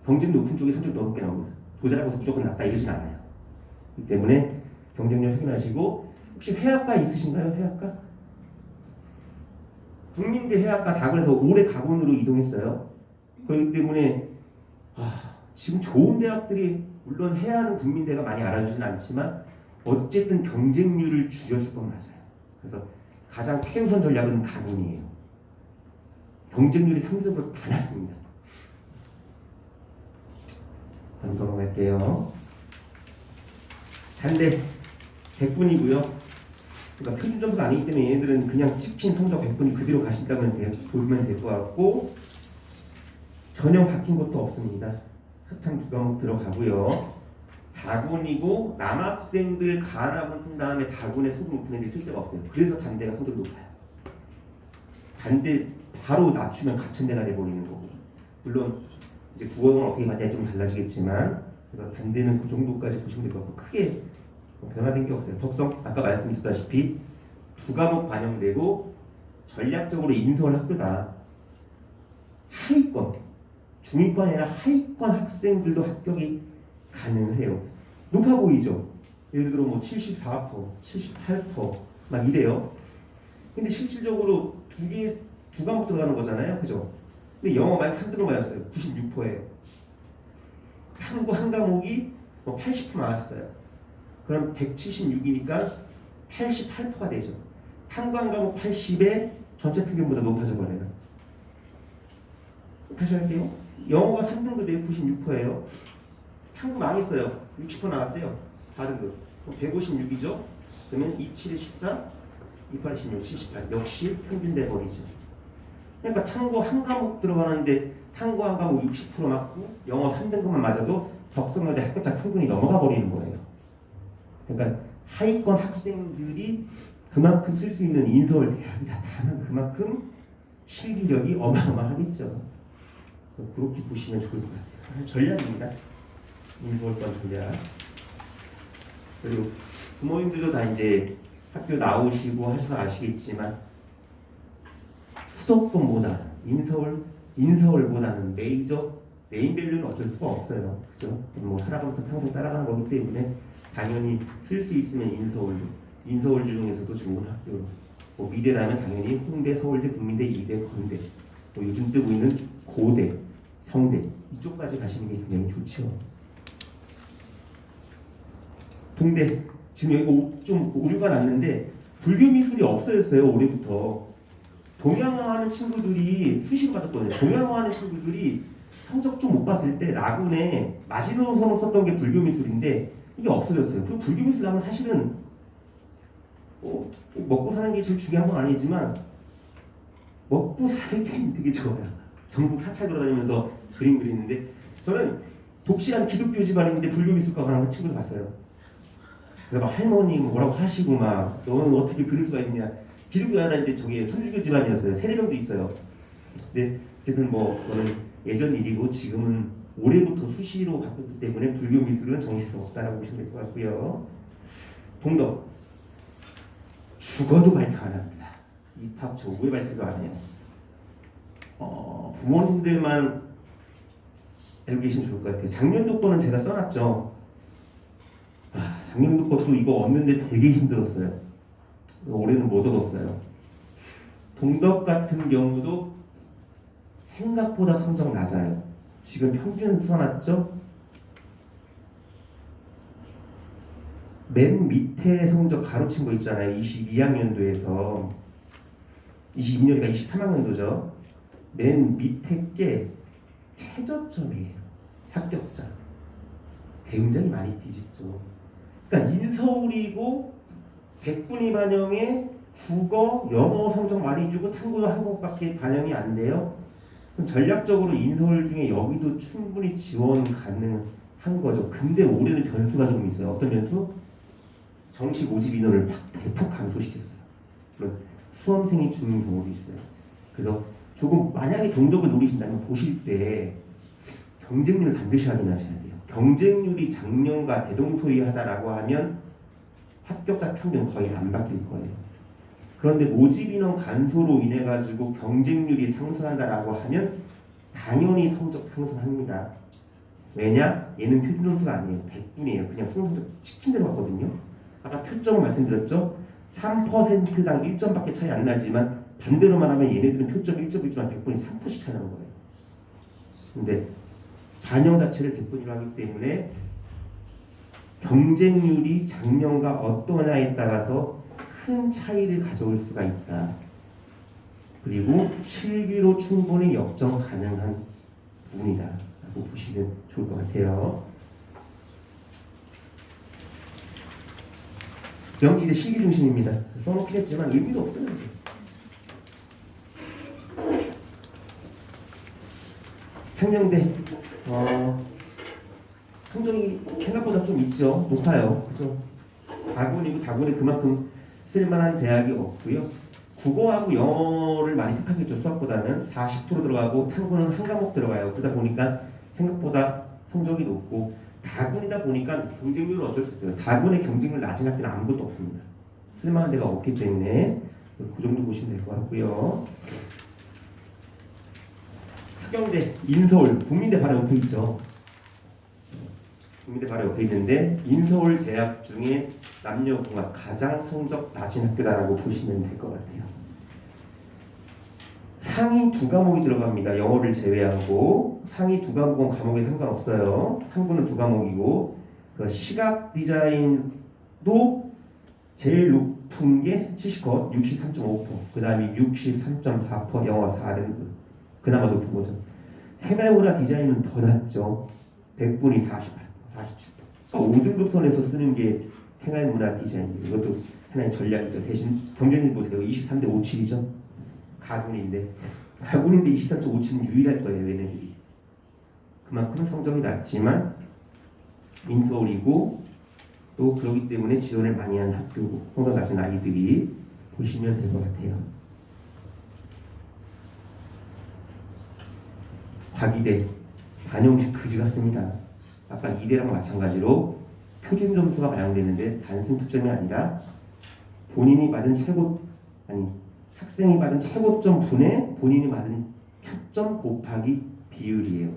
경쟁률 높은 쪽에 성적이 더 높게 나옵니다. 도자라고 해서 무조건 낮다 이러진 않아요. 그렇기 때문에 경쟁률 확인하시고, 혹시 회학과 있으신가요? 회학과? 국민대 회학과 다그래서 올해 가군으로 이동했어요. 그렇기 때문에 지금 좋은 대학들이 물론 해야 하는 국민대가 많이 알아주진 않지만 어쨌든 경쟁률을 줄여줄 건 맞아요. 그래서 가장 최우선 전략은 가군이에요. 경쟁률이 상대적으로 다 낮습니다. 다음 넘어갈게요. 단대 100분이고요. 그러니까 표준 점수가 아니기 때문에 얘네들은 그냥 찍힌 성적 100분이 그대로 가신다면 보면 될 것 같고, 전혀 바뀐 것도 없습니다. 학탐 2과목 들어가고요. 다군이고 남학생들 가학원 쓴 다음에 다군에 성적 높은 애들이 쓸 데가 없어요. 그래서 단대가 성적이 높아요. 단대 바로 낮추면 가천대가 돼버리는 거고, 물론 이제 국어는 어떻게 받냐에 좀 달라지겠지만, 그래서 단대는 그 정도까지 보시면 될 것 같고, 크게 변화된 게 없어요. 덕성 아까 말씀드렸다시피 2과목 반영되고 전략적으로 인서울 학교다. 하위권, 중위권이 아니라 하위권 학생들도 합격이 가능해요. 높아 보이죠? 예를 들어 뭐 74%, 78%막 이래요. 근데 실질적으로 두 과목 들어가는 거잖아요. 그죠? 근데 영어 만약 3등급 맞았어요. 96%예요. 탐구 한 과목이 뭐 80% 나왔어요. 그럼 176이니까 88%가 되죠. 탐구 한 과목 80에 전체 평균보다 높아져 버려요. 다시 할게요. 영어가 3등급이에요. 96%예요. 탐구 망했어요. 60% 나왔대요. 4등급. 그럼 156이죠. 그러면 27에 14, 28에 16, 78. 역시 평균 돼버리죠. 그러니까 탐구 한 과목 들어가는데 탐구 한 과목 60% 맞고 영어 3등급만 맞아도 덕성여대 합격자 평균이 넘어가 버리는 거예요. 그러니까 하위권 학생들이 그만큼 쓸 수 있는 인서울 대학이다. 다만 그만큼 실기력이 어마어마하겠죠. 그렇게 보시면 좋을 것 같아요. 전략입니다. 인서울권 전략. 그리고 부모님들도 다 이제 학교 나오시고 하셔서 아시겠지만 수도권보다 인서울보다는 메이저 네임밸류는 어쩔 수가 없어요. 그죠? 뭐 살아가면서 평생 따라가는 거기 때문에 당연히 쓸 수 있으면 인서울주 중에서도 좋은 학교. 뭐 미대라면 당연히 홍대, 서울대, 국민대, 이대, 건대. 뭐 요즘 뜨고 있는 고대, 성대 이쪽까지 가시는 게 굉장히 좋죠. 동대 지금 여기 좀 오류가 났는데 불교 미술이 없어졌어요. 올해부터. 동양화하는 친구들이 수시로 맞았거든요. 동양화하는 친구들이 성적 좀 못 봤을 때 라군에 마지노선으로 썼던 게 불교 미술인데 이게 없어졌어요. 그리고 불교 미술 하면 사실은 먹고 사는 게 제일 중요한 건 아니지만 먹고 사는 게 되게 좋아요. 전국 사찰 돌아다니면서 그림 그리는데 저는 독실한 기독교 집안인데 불교 미술과 가는 친구도 봤어요. 그래서 막 할머니 뭐라고 하시고 막 너는 어떻게 그릴 수가 있냐. 기독교 하나 이제 저기 천주교 집안이었어요. 세례명도 있어요. 근데 어쨌든 뭐 그거는 예전 일이고 지금은 올해부터 수시로 바뀌었기 때문에 불교 미술은 정시에서 없다라고 보시면 될 것 같고요. 동덕 죽어도 발표 안 합니다. 입학 초구에 발표도 안 해요. 부모님들만 알고 계시면 좋을 것 같아요. 작년도 거는 제가 써놨죠. 작년도 것도 이거 얻는데 되게 힘들었어요. 올해는 못 얻었어요. 동덕 같은 경우도 생각보다 성적 낮아요. 지금 평균 써놨죠? 맨 밑에 성적 가로친 거 있잖아요. 22학년도에서 22년이니까 23학년도죠. 맨 밑에 게 최저점이에요. 합격자. 굉장히 많이 뒤집죠. 그러니까 인서울이고 100분위 반영에 국어, 영어 성적 많이 주고 탐구도 한국밖에 반영이 안 돼요. 그럼 전략적으로 인서울 중에 여기도 충분히 지원 가능한 거죠. 근데 올해는 변수가 조금 있어요. 어떤 변수? 정시 모집 인원을 확 대폭 감소시켰어요. 물론 수험생이 주는 경우도 있어요. 그래서 조금 만약에 동덕을 노리신다면 보실 때 경쟁률 반드시 확인하셔야 돼요. 경쟁률이 작년과 대동소이하다라고 하면 합격자 평균 거의 안 바뀔 거예요. 그런데 모집 인원 감소로 인해 가지고 경쟁률이 상승한다라고 하면 당연히 성적 상승합니다. 왜냐? 얘는 표준 점수가 아니에요. 100분이에요. 그냥 성적 치킨 대로 갔거든요. 아까 표점을 말씀드렸죠? 3%당 1점밖에 차이 안 나지만 반대로만 하면 얘네들은 표점 1점이지만 100분이 3%씩 차이 나는 거예요. 근데 반영 자체를 100분위로 하기 때문에 경쟁률이 작년과 어떠냐에 따라서 큰 차이를 가져올 수가 있다. 그리고 실기로 충분히 역정 가능한 부분이다 라고 보시면 좋을 것 같아요. 명기대 실기 중심입니다. 써놓긴 했지만 의미도 없어요. 생명대 성적이 생각보다 좀 있죠. 높아요. 그죠? 다군이고 다군에 그만큼 쓸만한 대학이 없고요. 국어하고 영어를 많이 택하겠죠. 수학보다는 40% 들어가고 탐구는 한 과목 들어가요. 그러다 보니까 생각보다 성적이 높고 다군이다 보니까 경쟁률은 어쩔 수 없어요. 다군의 경쟁률 낮은 학교는 아무것도 없습니다. 쓸만한 데가 없기 때문에 그 정도 보시면 될 것 같고요. 서경대, 인서울, 국민대 바로 옆에 있죠. 국민대 바로 옆에 있는데 인서울 대학 중에 남녀공학 가장 성적 낮은 학교다라고 보시면 될 것 같아요. 상위 두 과목이 들어갑니다. 영어를 제외하고 상위 두 과목은 과목에 상관없어요. 탐구는 두 과목이고 시각 디자인도 제일 높은 게 70컷 63.5%, 그 다음에 63.4% 영어 4등급 그나마 높은 거죠. 생활문화 디자인은 더 낮죠. 100분이 48, 47%. 5등급 선에서 쓰는 게 생활문화 디자인이에요. 이것도 하나의 전략이죠. 대신 경쟁률 보세요. 23대 57이죠. 가군인데 23.57은 유일할 거예요. 얘네들이. 그만큼 성적이 낮지만 인서울이고 또 그렇기 때문에 지원을 많이 한 학교고 성적 낮은 아이들이 보시면 될 것 같아요. 과기대 반영식 그지 같습니다. 아까 이대랑 마찬가지로 표준 점수가 반영되는데 단순 표점이 아니라 본인이 받은 학생이 받은 최고점 분의 본인이 받은 표점 곱하기 비율이에요.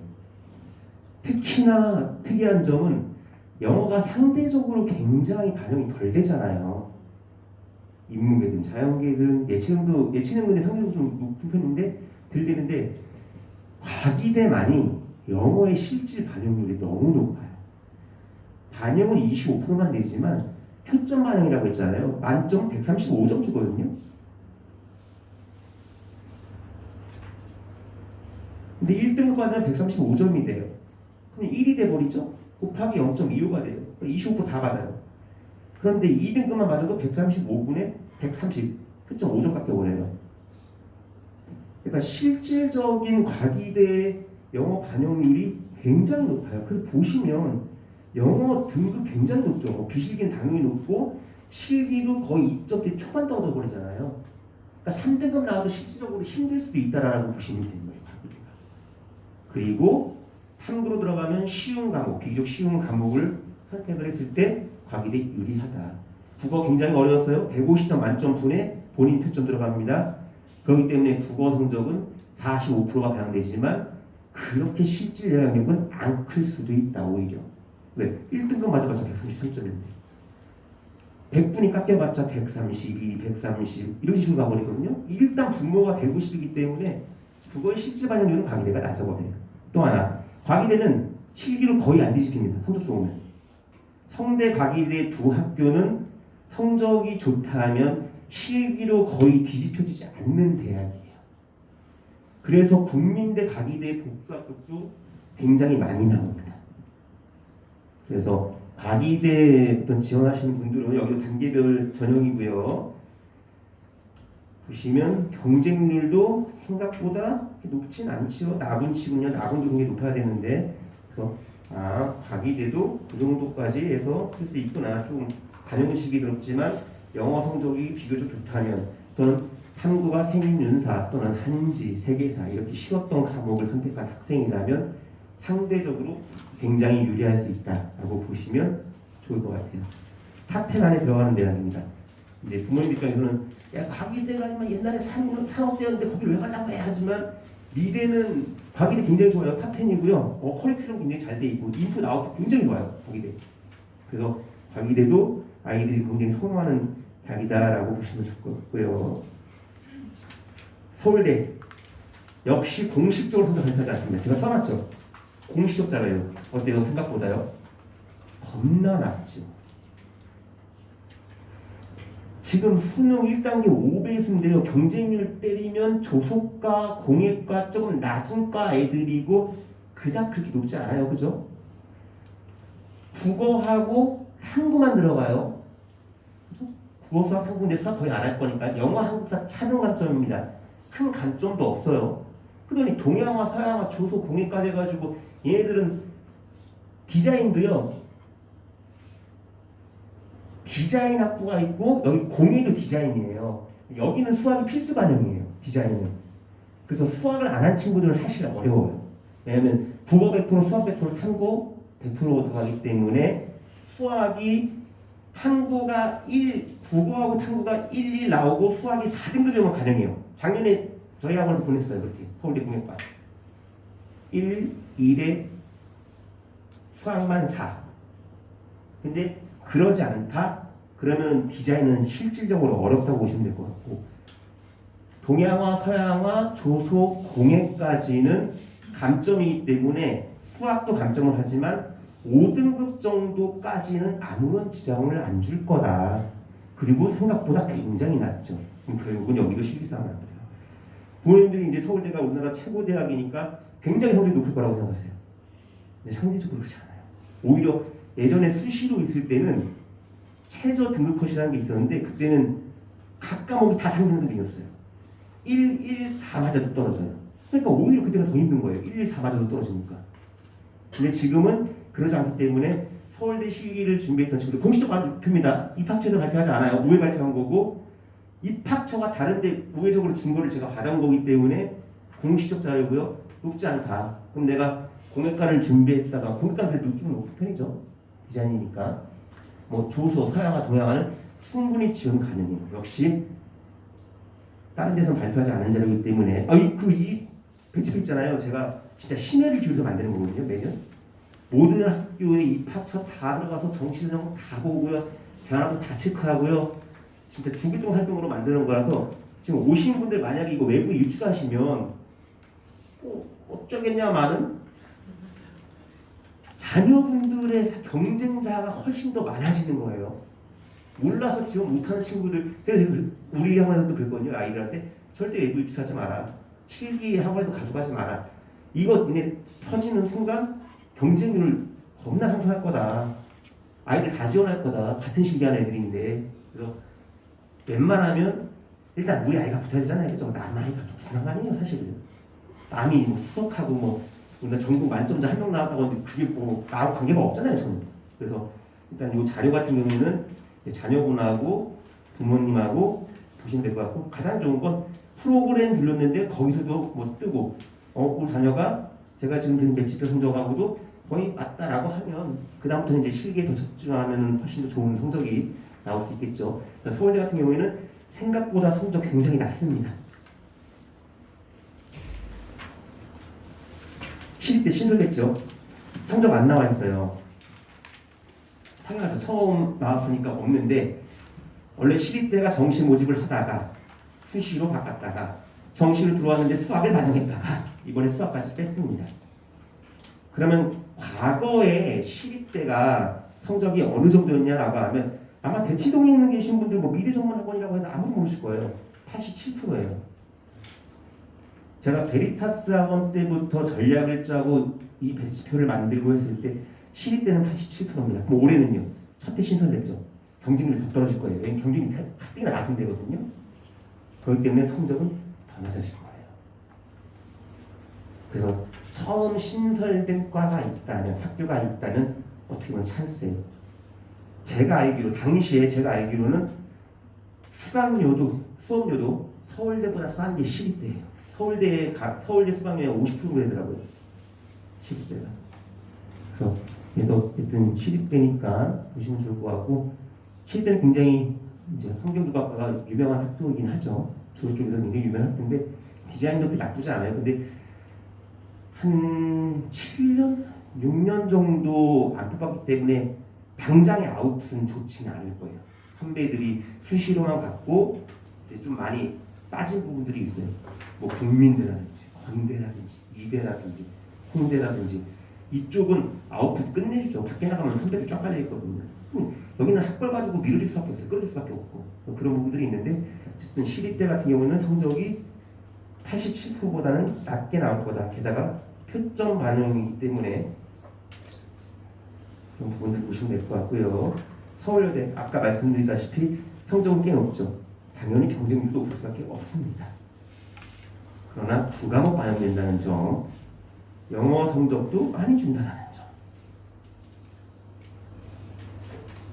특히나 특이한 점은 영어가 상대적으로 굉장히 반영이 덜 되잖아요. 인문계든 자연계든 예체능근의 상대적으로 좀 높은 편인데 덜 되는데 과기대만이 영어의 실질 반영률이 너무 높아요. 반영은 25%만 되지만 표점 반영이라고 했잖아요. 만점 135점 주거든요. 근데 1등급 받으면 135점이 돼요. 그럼 1이 돼버리죠? 곱하기 0.25가 돼요. 25%다 받아요. 그런데 2등급만 받아도 135분에 130, 표점 5점밖에 오래요. 그러니까 실질적인 과기대 영어 반영률이 굉장히 높아요. 그래서 보시면 영어 등급 굉장히 높죠. 비실기는 당연히 높고 실기도 거의 2점대 초반 떨어져 버리잖아요. 그러니까 3등급 나와도 실질적으로 힘들 수도 있다라고 보시면 되는 거예요. 과기대가. 그리고 탐구로 들어가면 쉬운 과목, 비교적 쉬운 과목을 선택을 했을 때 과기대 유리하다. 국어 굉장히 어려웠어요. 150점 만점분에 본인 표점 들어갑니다. 그렇기 때문에 국어 성적은 45%가 반영되지만 그렇게 실질 영향력은 안 클 수도 있다. 오히려. 왜? 1등급 맞아봤자 133점인데 100분이 깎여봤자 132, 130 이런 식으로 가버리거든요. 일단 분모가 150이기 때문에 국어의 실질 반영률은 과기대가 낮아버려요. 또 하나, 과기대는 실기로 거의 안 뒤집힙니다. 성적 좋으면. 성대, 과기대 두 학교는 성적이 좋다 하면 실기로 거의 뒤집혀지지 않는 대학이에요. 그래서 국민대, 과기대 복수합격도 굉장히 많이 나옵니다. 그래서 과기대 어떤 지원하시는 분들은 여기도 단계별 전형이고요. 보시면 경쟁률도 생각보다 높진 않지요. 나군치군요. 나군도 굉장히 높아야 되는데 그래서 과기대도 그 정도까지 해서 할 수 있구나. 좀 반영식이 들었지만 영어 성적이 비교적 좋다면 또는 탐구가 생윤사 또는 한지, 세계사 이렇게 쉬웠던 과목을 선택한 학생이라면 상대적으로 굉장히 유리할 수 있다라고 보시면 좋을 것 같아요. 탑10 안에 들어가는 대학입니다. 이제 부모님 입장에서는 야 과기대가 옛날에 산업대였는데 거기를 왜 가려고 해 하지만 미래는 과기대 굉장히 좋아요. 탑10이고요. 커리큘럼 굉장히 잘 돼 있고 인풋 아웃풋 굉장히 좋아요. 과기대. 그래서 과기대도 아이들이 굉장히 선호하는 대학이다라고 보시면 좋을 것 같고요. 서울대 역시 공식적으로 성적 발표하지 않습니다. 제가 써놨죠. 공식적 자료예요. 어때요? 생각보다요? 겁나 낮죠. 지금 수능 1단계 5배수인데요. 경쟁률 때리면 조속과 공예과 조금 낮은 과 애들이고 그닥 그렇게 높지 않아요. 그죠? 국어하고 탐구만 들어가요. 국어, 수학, 탐구인데 수학 거의 안 할 거니까 영어, 한국사 차등 감점입니다. 큰 감점도 없어요. 그러더니 동양화, 서양화, 조소, 공예까지 해가지고 얘네들은 디자인도요. 디자인 학부가 있고 여기 공예도 디자인이에요. 여기는 수학이 필수 반영이에요. 디자인은. 그래서 수학을 안 한 친구들은 사실 어려워요. 왜냐하면 국어 100%, 수학 100%, 탐구 100% 들어가기 때문에 수학이 탐구가 1, 국어하고 탐구가 1, 1 나오고 수학이 4등급이면 가능해요. 작년에 저희 학원에서 보냈어요. 그렇게 서울대 공예과 1, 1에 수학만 4. 근데 그러지 않다? 그러면 디자인은 실질적으로 어렵다고 보시면 될 것 같고 동양화, 서양화, 조소, 공예까지는 감점이기 때문에 수학도 감점을 하지만 5등급 정도까지는 아무런 지장을 안 줄 거다. 그리고 생각보다 굉장히 낮죠. 결국은 여기도 실기싸움을 합니다. 부모님들이 이제 서울대가 우리나라 최고 대학이니까 굉장히 성적이 높을 거라고 생각하세요. 근데 상대적으로 그렇지 않아요. 오히려 예전에 수시로 있을 때는 최저 등급 컷이라는 게 있었는데 그때는 각 과목이 다 3등급이었어요. 1, 1, 4마저도 떨어져요. 그러니까 오히려 그때가 더 힘든 거예요. 1, 1, 4마저도 떨어지니까. 근데 지금은 그러지 않기 때문에 서울대 실기를 준비했던 친구들 공식적 발표입니다. 입학처도 발표하지 않아요. 우회 발표한 거고 입학처가 다른데 우회적으로 준 거를 제가 받아온 거기 때문에 공식적 자료고요. 높지 않다. 그럼 내가 공예과를 준비했다가 공예과는 그래도 좀 높은 편이죠. 디자인이니까. 뭐 조소, 서양화, 동양화는 충분히 지원 가능해요. 역시 다른 데서는 발표하지 않은 자료이기 때문에 이 배치표 있잖아요. 제가 진짜 심혈을 기울여서 만드는 거거든요. 매년. 모든 학교에 입학처 다 들어가서 정시전형 다 보고요. 변화도 다 체크하고요. 진짜 주기동 활동으로 만드는 거라서 지금 오신 분들 만약에 이거 외부에 유출하시면 어쩌겠냐마는 자녀분들의 경쟁자가 훨씬 더 많아지는 거예요. 몰라서 지원 못하는 친구들, 제가 지금 우리 학원에서도 그랬거든요. 아이들한테 절대 외부 유출하지 마라. 실기 학원에도 가져가지 마라. 이거 니네 터지는 순간 경쟁률을 겁나 상승할 거다. 아이들 다 지원할 거다. 같은 실기하는 애들인데. 그래서 웬만하면 일단 우리 아이가 붙어야 되잖아요. 그죠? 남의 아이가 좀 무슨 상관이에요 사실은. 남이 뭐 수석하고 뭐 오늘 전국 만점자 한 명 나왔다고 하는데 그게 뭐 나하고 관계가 없잖아요 저는. 그래서 일단 이 자료 같은 경우에는 자녀분하고 부모님하고 보시면 될 것 같고, 가장 좋은 건 프로그램 들렸는데 거기서도 뭐 뜨고 우리 자녀가 제가 지금 든 매치표 성적하고도 거의 맞다라고 하면 그 다음부터는 이제 실기에 더 집중하면 훨씬 더 좋은 성적이 나올 수 있겠죠. 서울대 같은 경우에는 생각보다 성적 굉장히 낮습니다. 시립대 신설됐죠. 성적 안 나와 있어요. 당연하죠. 처음 나왔으니까 없는데, 원래 시립대가 정시 모집을 하다가 수시로 바꿨다가 정시로 들어왔는데 수학을 반영했다가 이번에 수학까지 뺐습니다. 그러면 과거에 시립대가 성적이 어느 정도였냐라고 하면 아마 대치동에 있는 계신 분들 뭐 미래전문학원이라고 해도 아무도 모르실 거예요. 87%예요. 제가 베리타스 학원 때부터 전략을 짜고 이 배치표를 만들고 했을 때 시립대는 87%입니다. 그럼 올해는요. 첫 해 신설됐죠. 경쟁률이 더 떨어질 거예요. 왜냐면 경쟁률이 가뜩이나 낮은 데거든요. 그렇기 때문에 성적은 더 낮아질 거예요. 그래서 처음 신설된 과가 있다면, 학교가 있다면 어떻게 보면 찬스예요. 당시에 제가 알기로는 수업료도 서울대보다 싼 게 시립대예요. 서울대 수강료의 50% 되더라고요. 시립대가. 그래서 얘도 어쨌든 시립대니까 보시면 좋을 것 같고, 시립대는 굉장히 이제 환경조각과가 유명한 학교이긴 하죠. 저 쪽에서 굉장히 유명한 학교인데 디자인도 나쁘지 않아요. 근데 한 7년, 6년 정도 안 뽑았기 때문에 당장의 아웃풋은 좋지는 않을 거예요. 선배들이 수시로만 갖고 이제 좀 많이 빠진 부분들이 있어요. 뭐 국민대라든지 건대라든지 이대라든지 홍대라든지 이쪽은 아웃풋 끝내주죠. 밖에 나가면 선배들 쫙 깔려 있거든요. 여기는 학벌 가지고 밀어줄 수밖에 없어요. 끌어줄 수밖에 없고 그런 부분들이 있는데, 어쨌든 시립대 같은 경우는 성적이 87%보다는 낮게 나올 거다. 게다가 표점 반영이기 때문에 그런 부분들 보시면 될 것 같고요. 서울여대 아까 말씀드렸다시피 성적은 꽤 높죠. 당연히 경쟁률도 높을 수밖에 없습니다. 그러나 두 과목 반영된다는 점, 영어 성적도 많이 준다는 점.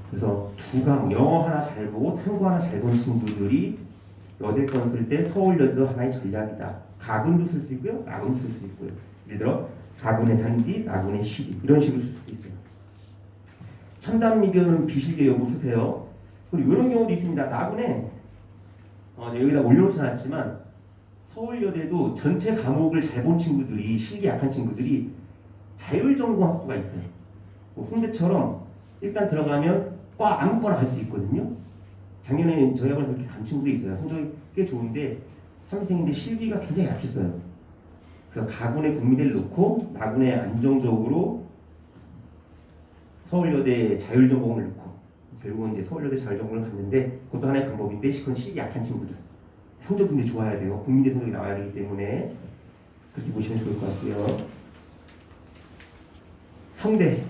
그래서 두 과목, 영어 하나 잘 보고 탐구 하나 잘 본 친구들이 여대권 쓸 때 서울여대도 하나의 전략이다. 가군도 쓸 수 있고요, 나군도 쓸 수 있고요. 예를 들어 가군의 산디, 나군의 시리 이런 식으로 쓸 수도 있어요. 첨단 미교는 비실계 여부 쓰세요. 그리고 이런 경우도 있습니다. 나군에 여기다 올려놓지 않았지만 서울여대도 전체 과목을 잘 본 친구들이, 실기 약한 친구들이 자율전공학부가 있어요. 뭐 홍대처럼 일단 들어가면 과 아무거나 갈 수 있거든요. 작년에 저희 학원에서 그렇게 간 친구들이 있어요. 성적이 꽤 좋은데 3기생인데 실기가 굉장히 약했어요. 그래서 가군의 국민대를 놓고 나군에 안정적으로 서울여대 자율전공을 넣고 결국은 이제 서울여대 자율전공을 갔는데, 그것도 하나의 방법인데 그건 실기 약한 친구들, 성적 근데 좋아야 돼요. 국민대 성적이 나와야 되기 때문에 그렇게 보시면 좋을 것 같고요. 성대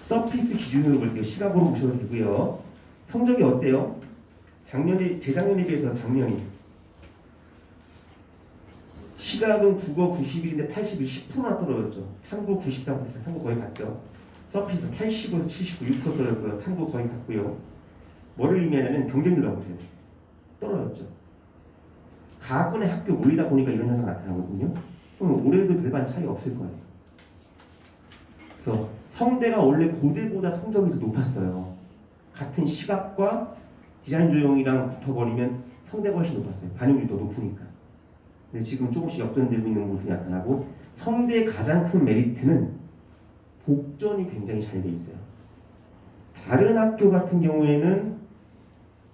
서피스 기준으로 볼게요. 시각으로 보셔도 되고요. 성적이 어때요? 재작년에 비해서 작년이 시각은 국어 91인데 81, 10%나 떨어졌죠. 탐구 93%, 탐구 거의 같죠. 서피스 80에서 79, 6% 떨어졌고요. 탐구 거의 같고요. 뭐를 의미하냐면 경쟁률 보세요. 떨어졌죠. 가군의 학교 몰리다 보니까 이런 현상 나타나거든요. 그럼 올해도 별반 차이 없을 거예요. 그래서 성대가 원래 고대보다 성적이 더 높았어요. 같은 시각과 디자인 조형이랑 붙어버리면 성대가 훨씬 높았어요. 반영률이 더 높으니까. 근데 지금 조금씩 역전되고 있는 모습이 나타나고, 성대의 가장 큰 메리트는 복전이 굉장히 잘 돼 있어요. 다른 학교 같은 경우에는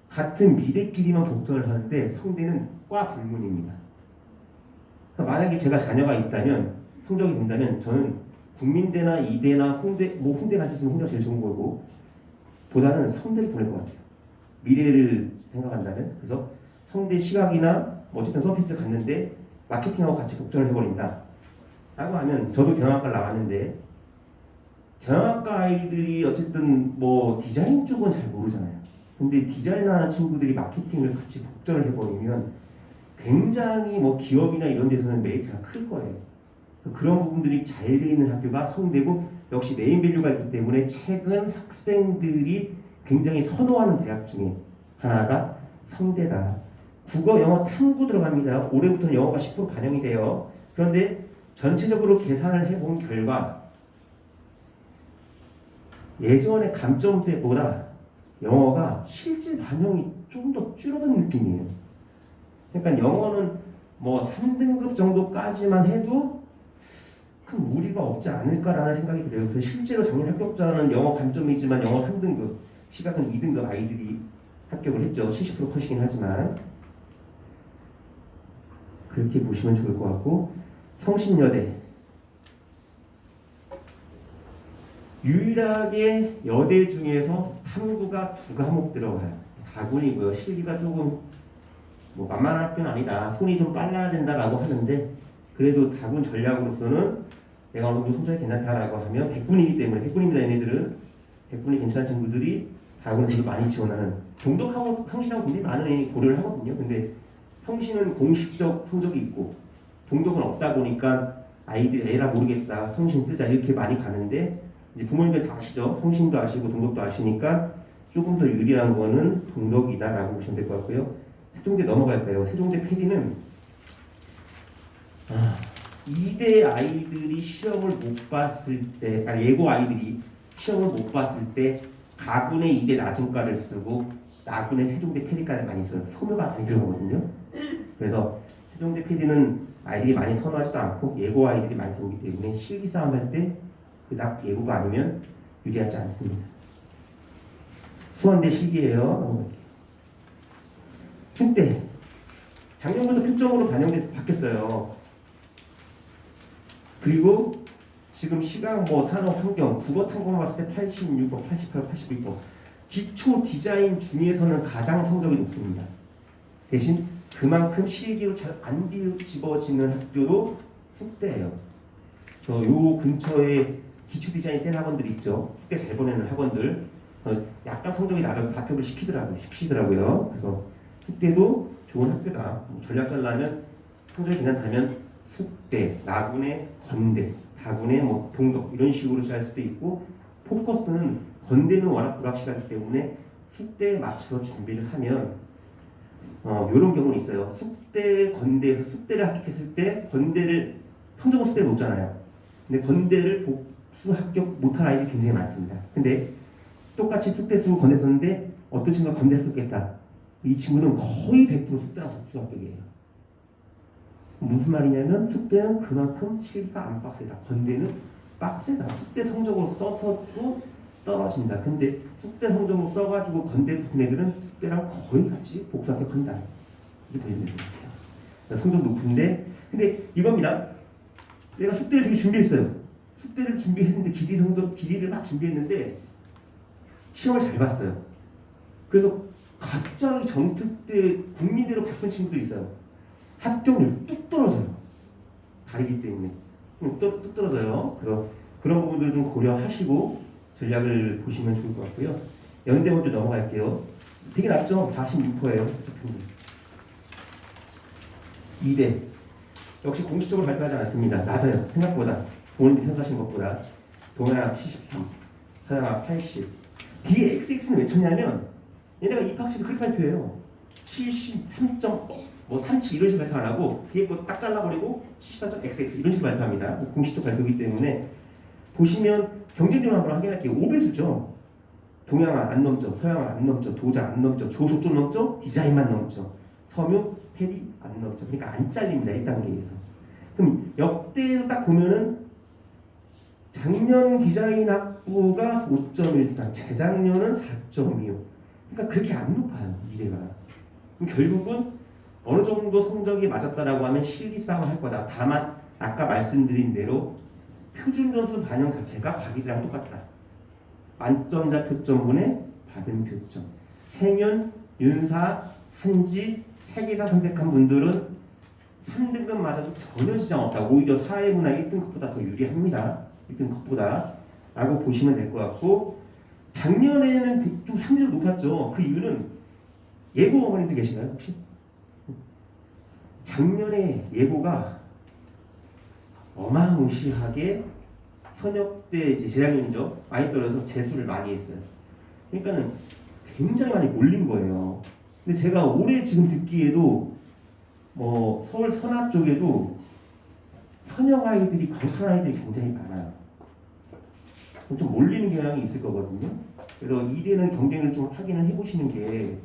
같은 미대끼리만 복전을 하는데 성대는 과 불문입니다. 만약에 제가 자녀가 있다면, 성적이 된다면 저는 국민대나 이대나 홍대 갔었으면 홍대가 제일 좋은 거고 보다는 성대를 보낼 것 같아요. 미래를 생각한다면. 그래서 성대 시각이나 어쨌든 서피스 갔는데 마케팅하고 같이 복전을 해버린다 라고 하면, 저도 경영학과 나왔는데 경영학과 아이들이 어쨌든 뭐 디자인 쪽은 잘 모르잖아요. 근데 디자인하는 친구들이 마케팅을 같이 복전을 해버리면 굉장히 뭐 기업이나 이런 데서는 메리트가 클 거예요. 그런 부분들이 잘 돼 있는 학교가 성대고, 역시 네임밸류가 있기 때문에 최근 학생들이 굉장히 선호하는 대학 중에 하나가 성대다. 국어, 영어, 탐구 들어갑니다. 올해부터는 영어가 10% 반영이 돼요. 그런데 전체적으로 계산을 해본 결과 예전의 감점 때보다 영어가 실질 반영이 좀 더 줄어든 느낌이에요. 그러니까 영어는 뭐 3등급 정도까지만 해도 큰 무리가 없지 않을까라는 생각이 들어요. 그래서 실제로 작년 합격자는 영어 감점이지만 영어 3등급, 시각은 2등급 아이들이 합격을 했죠. 70% 컷이긴 하지만 그렇게 보시면 좋을 것 같고, 성신여대 유일하게 여대 중에서 탐구가 2과목 들어가요. 다군이고요. 실기가 조금 뭐 만만한 학교는 아니다. 손이 좀 빨라야 된다라고 하는데, 그래도 다군 전략으로서는 내가 어느 정도 성적이 괜찮다라고 하면 100분이기 때문에, 100분입니다. 얘네들은 100분이 괜찮은 친구들이 다군에서도 많이 지원하는, 동덕하고 성신하고 굉장히 많은 애이 고려를 하거든요. 근데 성신은 공식적 성적이 있고 동덕은 없다 보니까 아이들이 에라 모르겠다 성신 쓰자 이렇게 많이 가는데, 이제 부모님들 다 아시죠? 성신도 아시고 동덕도 아시니까 조금 더 유리한 거는 동덕이다라고 보시면 될 것 같고요. 세종대 넘어갈까요? 세종대 PD는 이대 아이들이 시험을 못 봤을 때, 예고 아이들이 시험을 못 봤을 때 가군의 이대 낮은과를 쓰고 나군의 세종대 PD과를 많이 써요. 소묘가 많이 들어가거든요. 그래서 세종대 PD는 아이들이 많이 선호하지도 않고 예고 아이들이 많이 들어오기 때문에 실기 싸움 할 때 그닥 예고가 아니면 유리하지 않습니다. 수원대 실기예요. 숙대 작년부터 표점으로 반영돼서 바뀌었어요. 그리고 지금 시각, 뭐 산업, 환경, 국어 탐구만 봤을 때 86번, 88, 81번. 기초 디자인 중에서는 가장 성적이 높습니다. 대신 그만큼 실기로 잘 안 뒤집어지는 학교도 숙대예요. 요 근처에 기초 디자인 센 학원들 있죠. 숙대 잘 보내는 학원들. 약간 성적이 낮아도 합격을 시키더라고요. 그래서 숙대도 좋은 학교다. 뭐 전략 짜려면 성적이 괜찮다면 숙대, 나군의 건대, 다군의 뭐 동덕 이런 식으로 짤 수도 있고, 포커스는 건대는 워낙 불확실하기 때문에 숙대에 맞춰서 준비를 하면 이런 경우는 있어요. 숙대, 건대에서 숙대를 합격했을 때 건대를 성적은 숙대에 높잖아요. 근데 건대를 복수 합격 못한 아이들이 굉장히 많습니다. 근데 똑같이 숙대 쓰고 건대 썼는데 어떤 친구가 건대를 합격했다. 이 친구는 거의 100% 숙대랑 복수 합격이에요. 무슨 말이냐면 숙대는 그만큼 실기가 안 빡세다. 건대는 빡세다. 숙대 성적으로 써서도 떨어진다. 근데 숙대 성적으로 써가지고 건대 붙은 애들은 숙대랑 거의 같이 복수 합격한다. 이렇게 보시면 됩니다. 성적 높은데, 근데 이겁니다. 내가 숙대를 되게 준비했어요. 숙대를 준비했는데 기리를 막 준비했는데 시험을 잘 봤어요. 그래서 갑자기 정특대 국민대로 바꾼 친구도 있어요. 합격률 뚝 떨어져요. 다르기 때문에 뚝 떨어져요. 그래서 그런 부분들 좀 고려하시고 전략을 보시면 좋을 것 같고요. 연대 먼저 넘어갈게요. 되게 낮죠? 46%예요. 이대 역시 공식적으로 발표하지 않았습니다. 낮아요. 생각보다 본인이 생각하신 것보다. 동양학 73, 서양학 80. 뒤에 XX는 왜 쳤냐면 얘네가 입학시도 그렇게 발표해요. 73점 뭐 37 이런 식으로 발표 안 하고 뒤에 거 딱 잘라버리고 74.xx 이런 식으로 발표합니다. 공식적 발표이기 때문에 보시면 경쟁률 한번 확인할게요. 5배수죠. 동양화 안 넘죠. 서양화 안 넘죠. 도자 안 넘죠. 조소 좀 넘죠. 디자인만 넘죠. 섬유, 패디 안 넘죠. 그러니까 안 잘립니다. 1단계에서. 그럼 역대로 딱 보면은 작년 디자인 학부가 5.13, 재작년은 4.25. 그러니까 그렇게 안 높아요. 미래가. 그럼 결국은 어느 정도 성적이 맞았다라고 하면 실기 싸움을 할 거다. 다만 아까 말씀드린 대로 표준 점수 반영 자체가 과기들랑 똑같다. 만점자 표점분에 받은 표점. 생윤, 윤사, 한지, 세계사 선택한 분들은 3등급 맞아도 전혀 지장 없다. 오히려 사회문화 1등급보다 더 유리합니다. 1등급보다 라고 보시면 될 것 같고, 작년에는 좀 상대적으로 높았죠. 그 이유는 예고 어머님들 계신가요 혹시? 작년에 예고가 어마무시하게 현역 때 이제 재작년이죠. 많이 떨어져서 재수를 많이 했어요. 그러니까는 굉장히 많이 몰린 거예요. 근데 제가 올해 지금 듣기에도 뭐 서울 선화 쪽에도 현역 아이들이 강한 아이들이 굉장히 많아요. 좀 몰리는 경향이 있을 거거든요. 그래서 이대는 경쟁을 좀 확인을 해보시는 게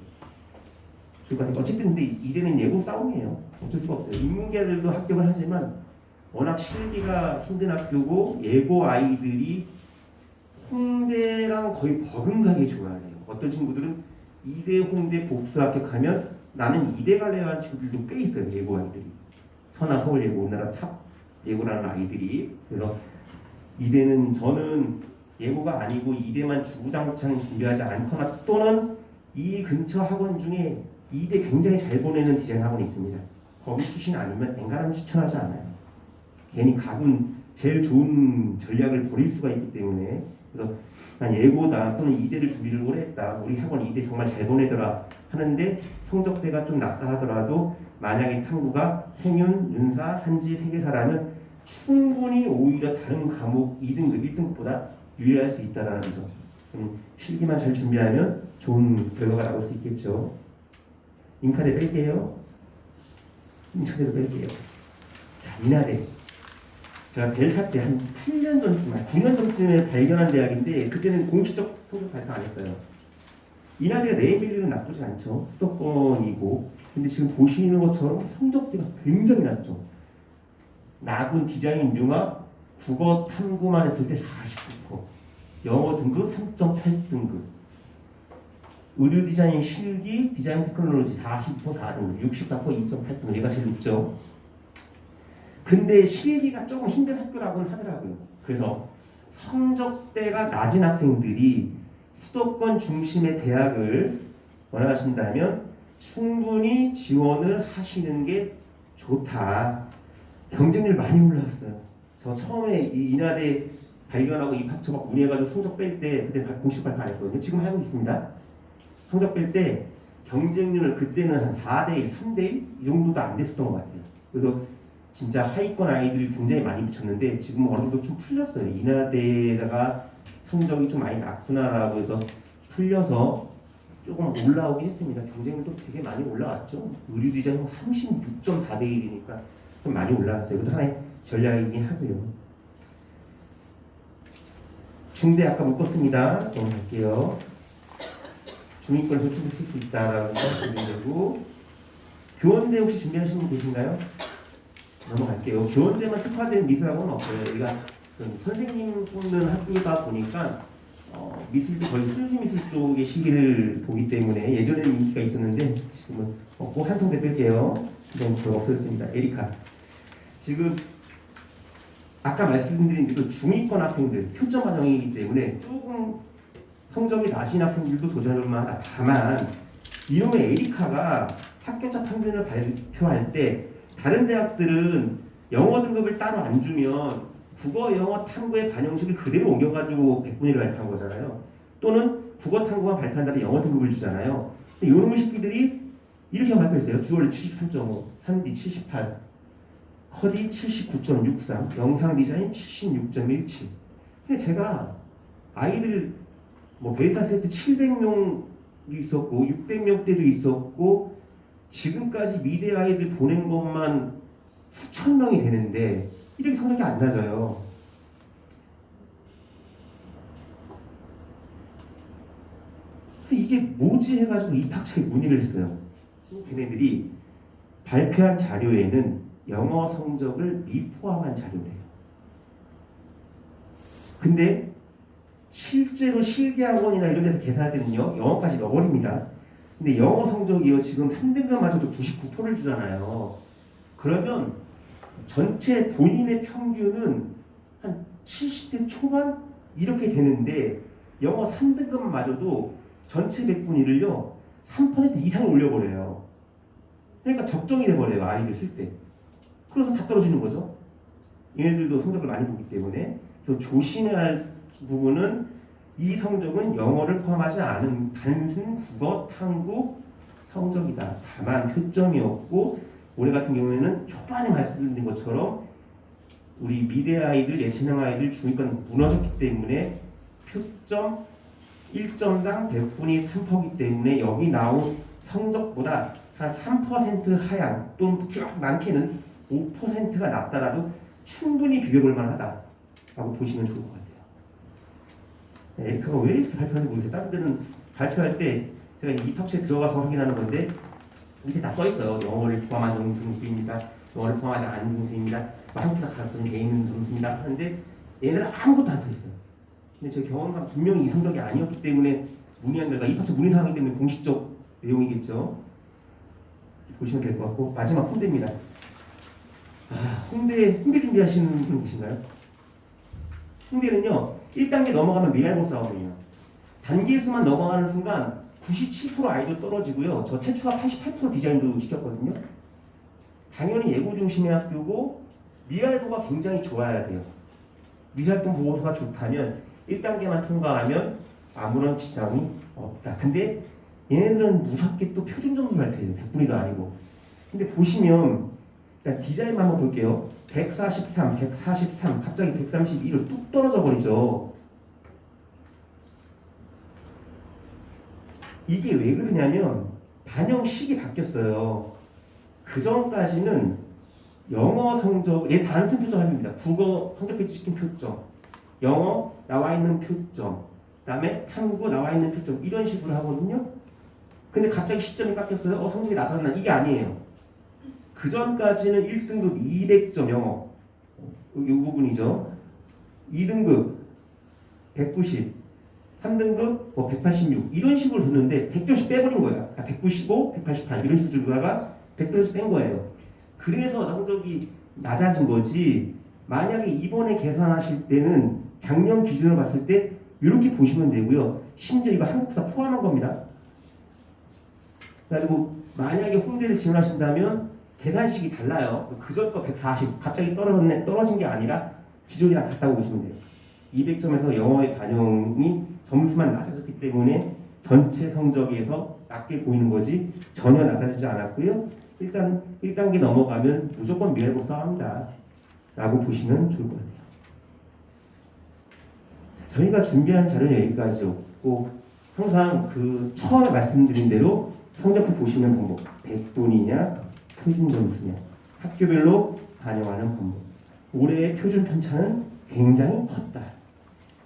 좋을 것 같아요. 어쨌든 근데 이대는 예고 싸움이에요. 어쩔 수가 없어요. 인문계들도 합격을 하지만 워낙 실기가 힘든 학교고 예고 아이들이 홍대랑 거의 버금가게 좋아해요. 어떤 친구들은 이대 홍대 복수 합격하면 나는 이대 갈래요 하는 친구들도 꽤 있어요. 예고 아이들이. 선화 서울 예고 우리나라 탑 예고라는 아이들이. 그래서 이대는 저는 예고가 아니고 이대만 주구장창 준비하지 않거나 또는 이 근처 학원 중에 이대 굉장히 잘 보내는 디자인 학원이 있습니다. 거기 출신 아니면 엔간하면 추천하지 않아요. 괜히 가군 제일 좋은 전략을 버릴 수가 있기 때문에. 그래서 난 예고다 또는 이대를 준비를 오래 했다. 우리 학원 이대 정말 잘 보내더라 하는데 성적대가 좀 낮다 하더라도 만약에 탐구가 생윤, 윤사, 한지, 세계사라면 충분히 오히려 다른 과목 2등급, 1등급보다 유리할 수 있다는 점. 실기만 잘 준비하면 좋은 결과가 나올 수 있겠죠. 인카대 뺄게요. 인천대도 뺄게요. 자, 인하대. 제가 델타 때 한 8년 전쯤, 9년 전쯤에 발견한 대학인데 그때는 공식적 성적 발표 안 했어요. 인하대가 네임밸류는 나쁘지 않죠. 수도권이고. 근데 지금 보시는 것처럼 성적대가 굉장히 낮죠. 나군, 디자인, 융합, 국어 탐구만 했을 때 49%, 영어 등급 3.8등급, 의류 디자인 실기, 디자인 테크놀로지 40% 4등급, 64% 2.8등급. 얘가 제일 높죠. 근데 실기가 조금 힘든 학교라고는 하더라고요. 그래서 성적대가 낮은 학생들이 수도권 중심의 대학을 원하신다면 충분히 지원을 하시는 게 좋다. 경쟁률 많이 올라왔어요. 저 처음에 이 인하대 발견하고 입학처 막 운해가지고 성적 뺄 때 그때 공식 발표 안 했거든요. 지금 하고 있습니다. 성적 뺄 때 경쟁률 그때는 한 4대1, 3대1 이 정도도 안 됐었던 것 같아요. 그래서 진짜 하위권 아이들이 굉장히 많이 붙였는데 지금 어느 정도 좀 풀렸어요. 인하대가 성적이 좀 많이 낮구나라고 해서 풀려서 조금 올라오긴 했습니다. 경쟁률도 되게 많이 올라왔죠. 의류 디자인 36.4대 1이니까 좀 많이 올라왔어요. 이것도 하나의 전략이긴 하고요. 중대 아까 묶었습니다. 넘어갈게요. 중위권에서 충분히 쓸 수 있다라고 말씀드리고, 교원대 혹시 준비하시는 분 계신가요? 넘어갈게요. 교원대만 특화된 미술학원은 없어요. 우리가 선생님 뽑는 학교다 보니까 미술도 거의 순수미술 쪽의 시기를 보기 때문에 예전에는 인기가 있었는데 지금은 없고 한성대 뺄게요. 이건 거의 없어졌습니다. 에리카. 지금 아까 말씀드린 대로 중위권 학생들 표점 과정이기 때문에 조금 성적이 낮은 학생들도 도전할 만하다. 다만 이놈의 에리카가 합격자 평균을 발표할 때 다른 대학들은 영어 등급을 따로 안 주면 국어 영어 탐구의 반영식을 그대로 옮겨가지고 100분위를 발표한 거잖아요. 또는 국어 탐구만 발표한 다음에 영어 등급을 주잖아요. 이놈의 새끼들이 이렇게 발표했어요. 주얼리 73.5, 3D 78, 커디 79.63, 영상 디자인 76.17. 근데 제가 아이들 뭐 베이타 테스트 700명도 있었고 600명대도 있었고 지금까지 미대 아이들 보낸 것만 수천 명이 되는데 이렇게 성적이 안 낮아요. 그래서 이게 뭐지 해가지고 입학처에 문의를 했어요. 걔네들이 발표한 자료에는 영어 성적을 미포함한 자료래요. 근데 실제로 실기학원이나 이런 데서 계산할 때는요, 영어까지 넣어버립니다. 근데 영어 성적이요, 지금 3등급마저도 99%를 주잖아요. 그러면 전체 본인의 평균은 한 70대 초반? 이렇게 되는데 영어 3등급마저도 전체 100분위를요, 3% 이상 올려버려요. 그러니까 적정이 돼버려요, 아이들 쓸 때. 그래서 다 떨어지는 거죠. 얘네들도 성적을 많이 보기 때문에. 그래서 조심해야 할 부분은 이 성적은 영어를 포함하지 않은 단순 국어 탐구 성적이다. 다만 표점이었고 올해 같은 경우에는 초반에 말씀드린 것처럼 우리 미대 아이들, 예체능 아이들 중위권 무너졌기 때문에 표점 1점당 100분이 3%이기 때문에 여기 나온 성적보다 한 3% 하향 또는 많게는 5%가 낮더라도 충분히 비벼볼 만하다라고 보시면 좋을 것 같아요. 네, 그거 왜 이렇게 발표하는지 모르겠어요. 다른 데는 발표할 때 제가 입학처에 들어가서 확인하는 건데 밑에 다 써있어요. 영어를 포함한 점수입니다. 영어를 포함하지 않은 점수입니다. 한국사 가르침이 돼 있는 점수입니다. 하는데 얘네는 아무것도 안 써있어요. 근데 제 경험상 분명히 이 성적이 아니었기 때문에 문의한 결과 입학처 문의 사항이기 때문에 공식적 내용이겠죠. 보시면 될 것 같고 마지막 홍대입니다. 홍대 준비하시는 분 계신가요? 홍대는요 1단계 넘어가면 메알고 싸움이에요. 단계수만 넘어가는 순간 97% 아이도 떨어지고요. 저 최초가 88% 디자인도 시켰거든요. 당연히 예고 중심의 학교고 미알보가 굉장히 좋아야 돼요. 미활동 보고서가 좋다면 1단계만 통과하면 아무런 지장이 없다. 근데 얘네들은 무섭게 또 표준 점수를 발표해요. 100분위도 아니고. 근데 보시면 일단 디자인만 한번 볼게요. 143, 143, 갑자기 132로 뚝 떨어져 버리죠. 이게 왜 그러냐면 반영식이 바뀌었어요. 그 전까지는 영어 성적, 얘 단순 표점입니다. 국어 성적 배치 시킨 표점, 영어 나와 있는 표점, 그다음에 탐구 나와 있는 표점 이런 식으로 하거든요. 근데 갑자기 시점이 깎였어요. 성적이 낮아졌나? 이게 아니에요. 그 전까지는 1등급 200점 영어 이 부분이죠. 2등급 190, 3등급 186 이런 식으로 줬는데 100점씩 빼버린 거예요. 195, 188 이런 식으로 주다가 100점씩 뺀 거예요. 그래서 성적이 낮아진 거지. 만약에 이번에 계산하실 때는 작년 기준으로 봤을 때 이렇게 보시면 되고요. 심지어 이거 한국사 포함한 겁니다. 그래가지고 만약에 홍대를 지원하신다면 계산식이 달라요. 그전 거 140 갑자기 떨어진 게 아니라 기존이랑 같다고 보시면 돼요. 200점에서 영어의 반영이 점수만 낮아졌기 때문에 전체 성적에서 낮게 보이는 거지 전혀 낮아지지 않았고요. 일단 1단계 넘어가면 무조건 미알고 싸움이다 라고 보시면 좋을 것 같아요. 저희가 준비한 자료는 여기까지였고 항상 그 처음에 말씀드린 대로 성적표 보시는 방법 100분이냐 표준 점수냐 학교별로 반영하는 방법 올해의 표준 편차는 굉장히 컸다.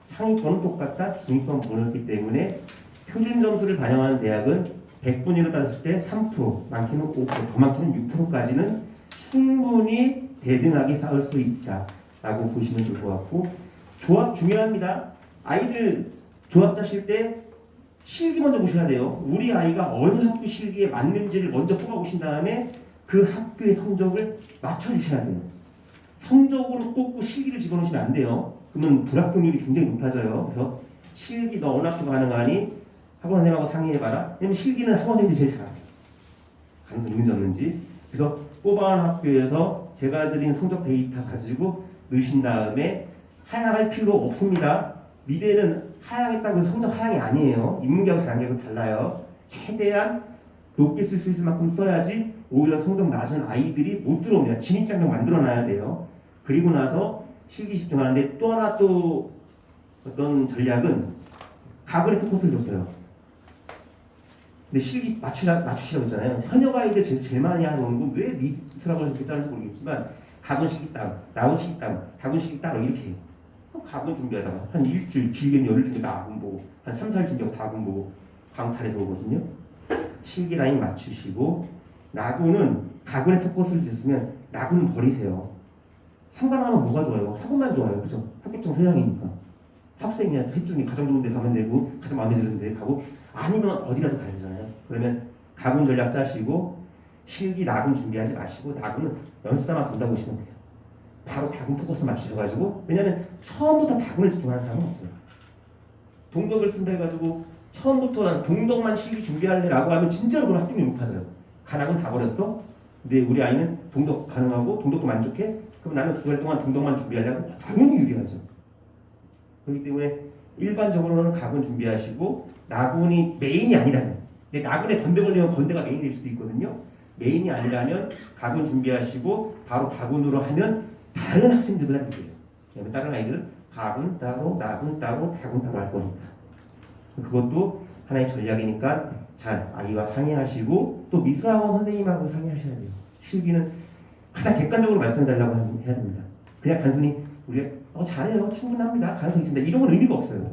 상위권은 똑같다. 중위권 무너졌기 때문에 표준 점수를 반영하는 대학은 100분위로 따졌을 때 3%, 많게는 5%, 더 많게는 6%까지는 충분히 대등하게 쌓을 수 있다라고 보시면 될 것 같고 조합 중요합니다. 아이들 조합 짜실 때 실기 먼저 보셔야 돼요. 우리 아이가 어느 학교 실기에 맞는지를 먼저 뽑아보신 다음에 그 학교의 성적을 맞춰주셔야 돼요. 성적으로 꼽고 실기를 집어넣으시면 안 돼요. 그러면 불합격률이 굉장히 높아져요. 그래서 실기 너 어느 학교 가능하니 학원 선생님하고 상의해봐라. 왜냐면 실기는 학원 선생님이 제일 잘합니다. 가능성이 있는지 없는지. 그래서 뽑아온 학교에서 제가 드린 성적 데이터 가지고 넣으신 다음에 하향할 필요 없습니다. 미대는 하향했다고 해서 성적 하향이 아니에요. 인문계하고 자연계하고 달라요. 최대한 높게 쓸 수 있을 만큼 써야지 오히려 성적 낮은 아이들이 못 들어옵니다. 진입장벽 만들어놔야 돼요. 그리고 나서 실기 집중하는데 또 하나 또 어떤 전략은 가브레 포커스를 줬어요. 근데 실기 맞추시라고 했잖아요. 현역 아이들 제일 많이 하는 건 왜 미스라고 이렇게 짜는지 모르겠지만 가군 실기 따로, 나온 실기 따로, 가군 실기 따로 이렇게 해요. 가군 준비하다가 한 일주일, 길게는 열흘 준비 나군 보고 한 3, 4일 준비하고 다군 보고 광탈해서 오거든요. 실기 라인 맞추시고 나군은 가군에 포커스를 주셨으면 나군은 버리세요. 상관하면 뭐가 좋아요? 학원만 좋아요. 그죠? 합격증 서양이니까. 학생이야 셋 중에 가장 좋은 데 가면 되고 가장 마음에 드는 데 가고 아니면 어디라도 가야 되잖아요. 그러면 가군 전략 짜시고 실기 나군 준비하지 마시고 나군은 연습사만 본다고 보시면 돼요. 바로 다군 포커스 맞추셔가지고 왜냐면 처음부터 다군을 집중하는 사람은 없어요. 동덕을 쓴다 해가지고 처음부터 난 동덕만 실기 준비할래 라고 하면 진짜로 그런 합격률이 높아져요. 가락은 다 버렸어? 근데 우리 아이는 동덕 가능하고 동덕도 만족해? 그럼 나는 두 달 동안 동덕만 준비하려고 당연히 유리하죠. 그렇기 때문에 일반적으로는 가군 준비하시고 나군이 메인이 아니라면, 근데 나군에 건대 걸리면 건대가 메인이 될 수도 있거든요. 메인이 아니라면 가군 준비하시고 바로 가군으로 하면 다른 학생들보다 늦어요. 왜냐면 다른 아이들은 가군 따로, 나군 따로, 다군 따로 할 거니까. 그것도 하나의 전략이니까 잘 아이와 상의하시고 또 미술학원 선생님하고 상의하셔야 돼요. 실기는 가장 객관적으로 말씀해달라고 해야 됩니다. 그냥 단순히 우리 잘해요, 충분합니다, 가능성 있습니다, 이런 건 의미가 없어요.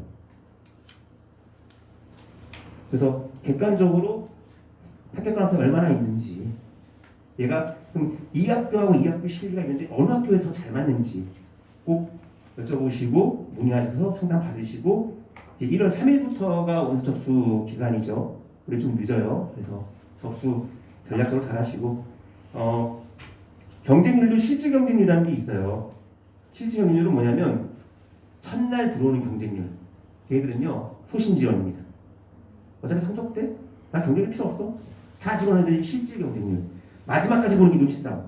그래서 객관적으로 합격 가능성이 얼마나 있는지, 얘가 그럼 이 학교하고 이 학교 실기가 있는데 어느 학교에 더 잘 맞는지 꼭 여쭤보시고 문의하셔서 상담 받으시고, 이제 1월 3일부터가 오늘 접수 기간이죠. 우리 좀 늦어요. 그래서 접수 전략적으로 잘 하시고, 경쟁률도 실질 경쟁률이라는 게 있어요. 실질 경쟁률은 뭐냐면 첫날 들어오는 경쟁률. 걔들은요 소신 지원입니다. 어차피 성적 때 나 경쟁이 필요 없어. 다 지원 애들이 실질 경쟁률. 마지막까지 보는 게 눈치싸움.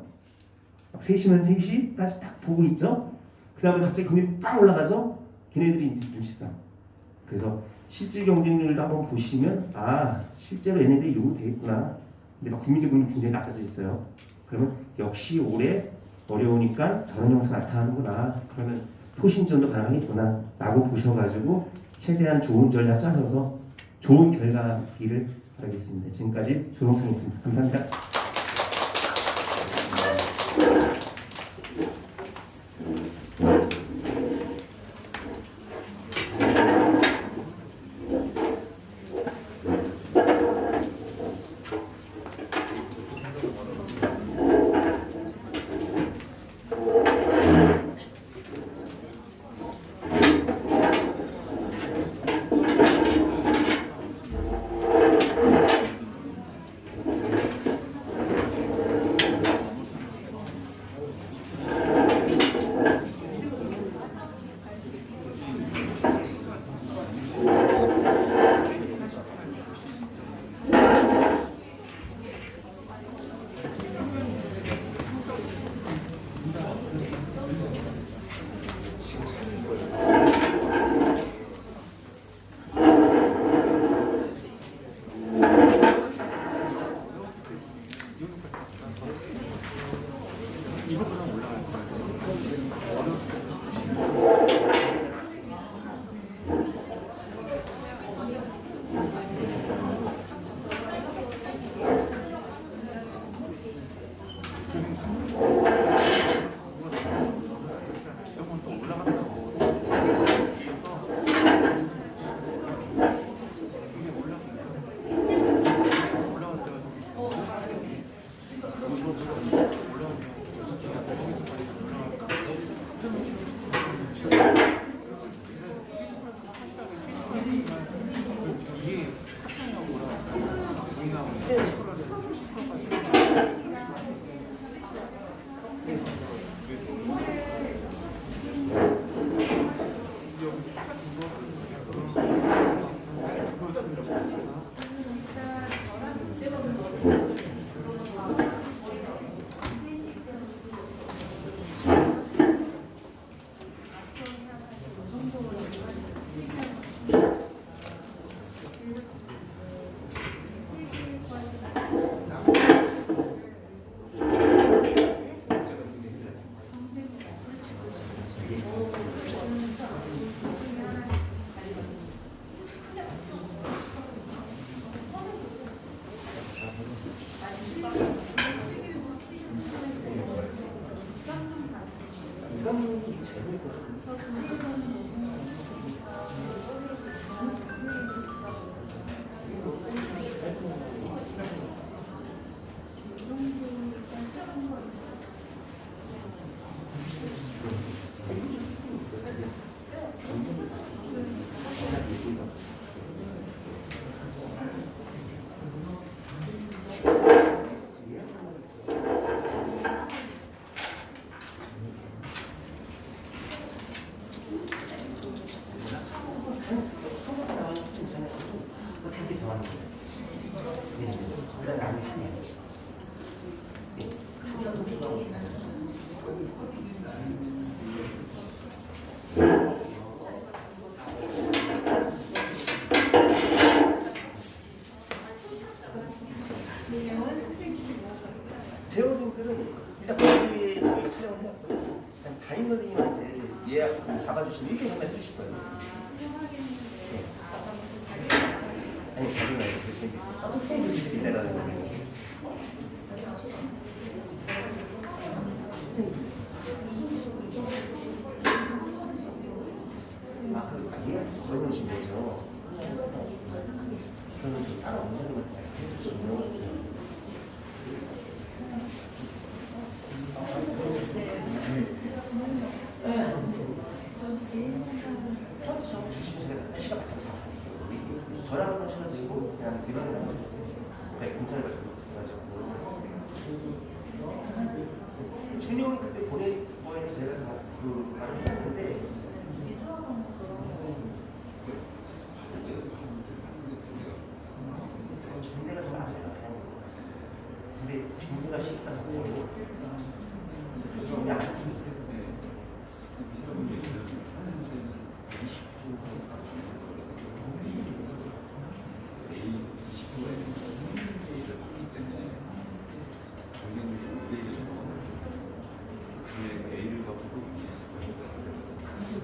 3시면 3시까지 딱 보고 있죠. 그 다음에 갑자기 경쟁이 딱 올라가죠. 걔네들이 이제 눈치싸움. 그래서 실질 경쟁률도 한번 보시면 실제로 얘네들이 요구 되겠구나. 근데 막 국민들 굉장히 낮아져 있어요. 그러면 역시 올해 어려우니까 저런 형태가 나타나는구나. 그러면 소신 지원도 가능하겠구나 라고 보셔가지고 최대한 좋은 전략 짜셔서 좋은 결과 있기를 바라겠습니다. 지금까지 조동찬이었습니다. 감사합니다. 선생님한테 예약 잡아주시면 이렇게 정말 해주실 거예요. 아니 자기가 이렇게 해주실 수 있다라는 거예요. 예약 걸어놓으신 거죠? 그러면 저 다른 원장님한테 해주시면 저도 주시면 시간 맞춰서 잡아드릴게요. 저랑 한번 시켜드리고 그냥 대면을 한번 주세요. 네, 공사를 가지고 준용이 그때 보낸 거에는 제가 그 말을 했는데 중대가 좀 맞아요. 근데 중대가 싫다는 거예요. 중대 안 했으면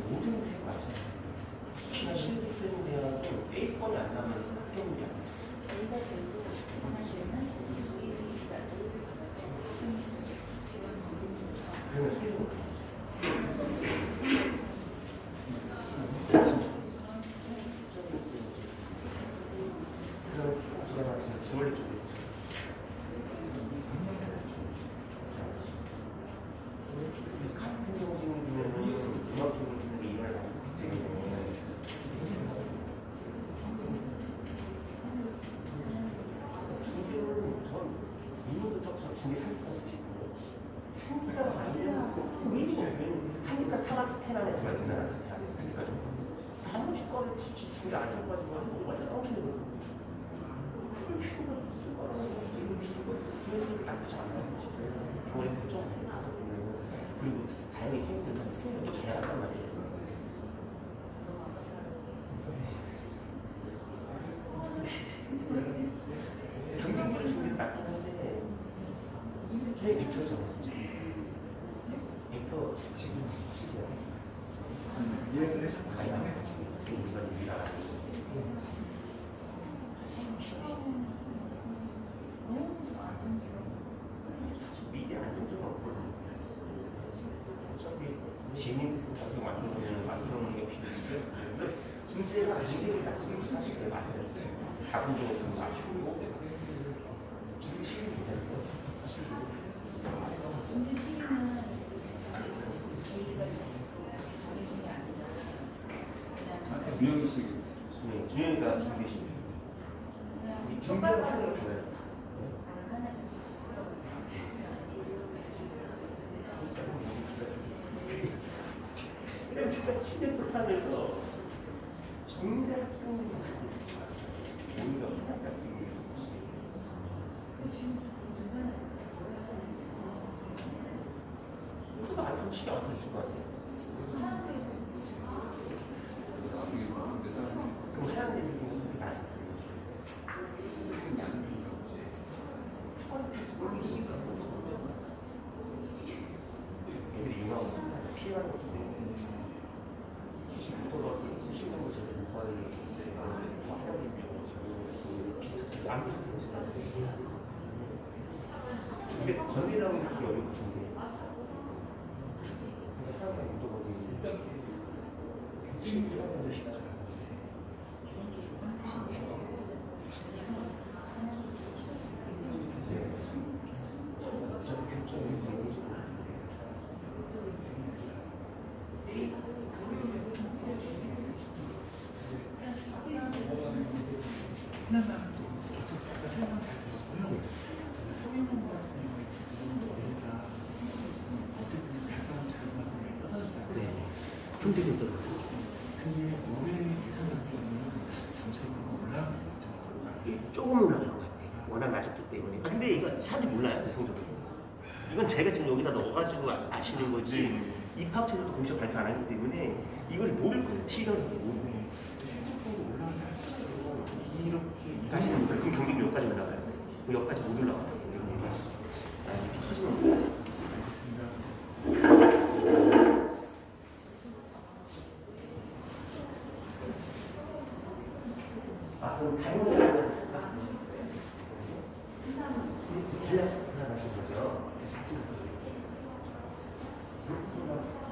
모든 게 맞아요. 특히나 실습생 대학은 A권이 안 나면 합격이야. 그러면 최종 제가 말씀을 주얼리 쪽으로 같은 경우는 음악 쪽으로 쓰는 게 일어나기 때문에 중계는 전 이유도 적상 중계 3기까지 찍고 3기가 아니면 의미가 없어요. 3기가 타락주 테란에 들어가 있는 나라 같아요. 다른 직관을 굳이 중계 안 해가지고 완전 엉치는 거예요. 그럴 필요가 없을 거라고 중계를 나쁘지 않아요. 그거에 표정 그리고 다행히 생각도 잘한단 말이에요. 경쟁률 준비는 낮긴 한데 저희 벡터죠. 벡터 지금 시기요. 이해를 해서 많이 나와요. 지금 이번 일이라 사실 미래 안정적으로 없거든요. 어차피 진입 같은 거 만들어놓는 게 필요한데 중재가 미래를 낮추는 게 사실 그게 맞아요. 다른 경우는 좀 아쉬우고 중심이 되잖아요. 준영이가 준비식 준비를 하는 게 좋아요. 제가 7년도 하면서 중대학교 뭔가 하나가 그거 안 쓰면 시계 안 써주실 것 같아요. 그럼 하얀 데는 좀 맞을 거예요. 애들이 유명하고 있습니다. 피해가는 것도 있어요. 굳이 붙어서 쓰시는 거 제가 못 받으려고 하려고 준비하고 비슷하지 안 비슷해요. 준비 전비라고 하기 어려운 준비. 근데 하나가 묻어버리는 실패하는 게 쉽죠. 힘들게 있더라고요. 근데 올해 계산했더니 점수가 올라가요. 조금 올라갈 것 같아요. 워낙 낮았기 때문에. 아, 근데 이거 사람들이 몰라요, 성적을. 이건 제가 지금 여기다 넣어가지고 아시는 거지. 입학처에서도 공식 발표 안 하기 때문에 이걸 모를 거예요. 시정에서 모르고. 실질적으로 올라가요. 이렇게 여기까지는 못해요. 그럼 경기도 여기까지 올라가요. 그럼 여기까지 못 올라가요. 경기가. 이렇게 커지면 올라가죠. 알겠습니다. 거.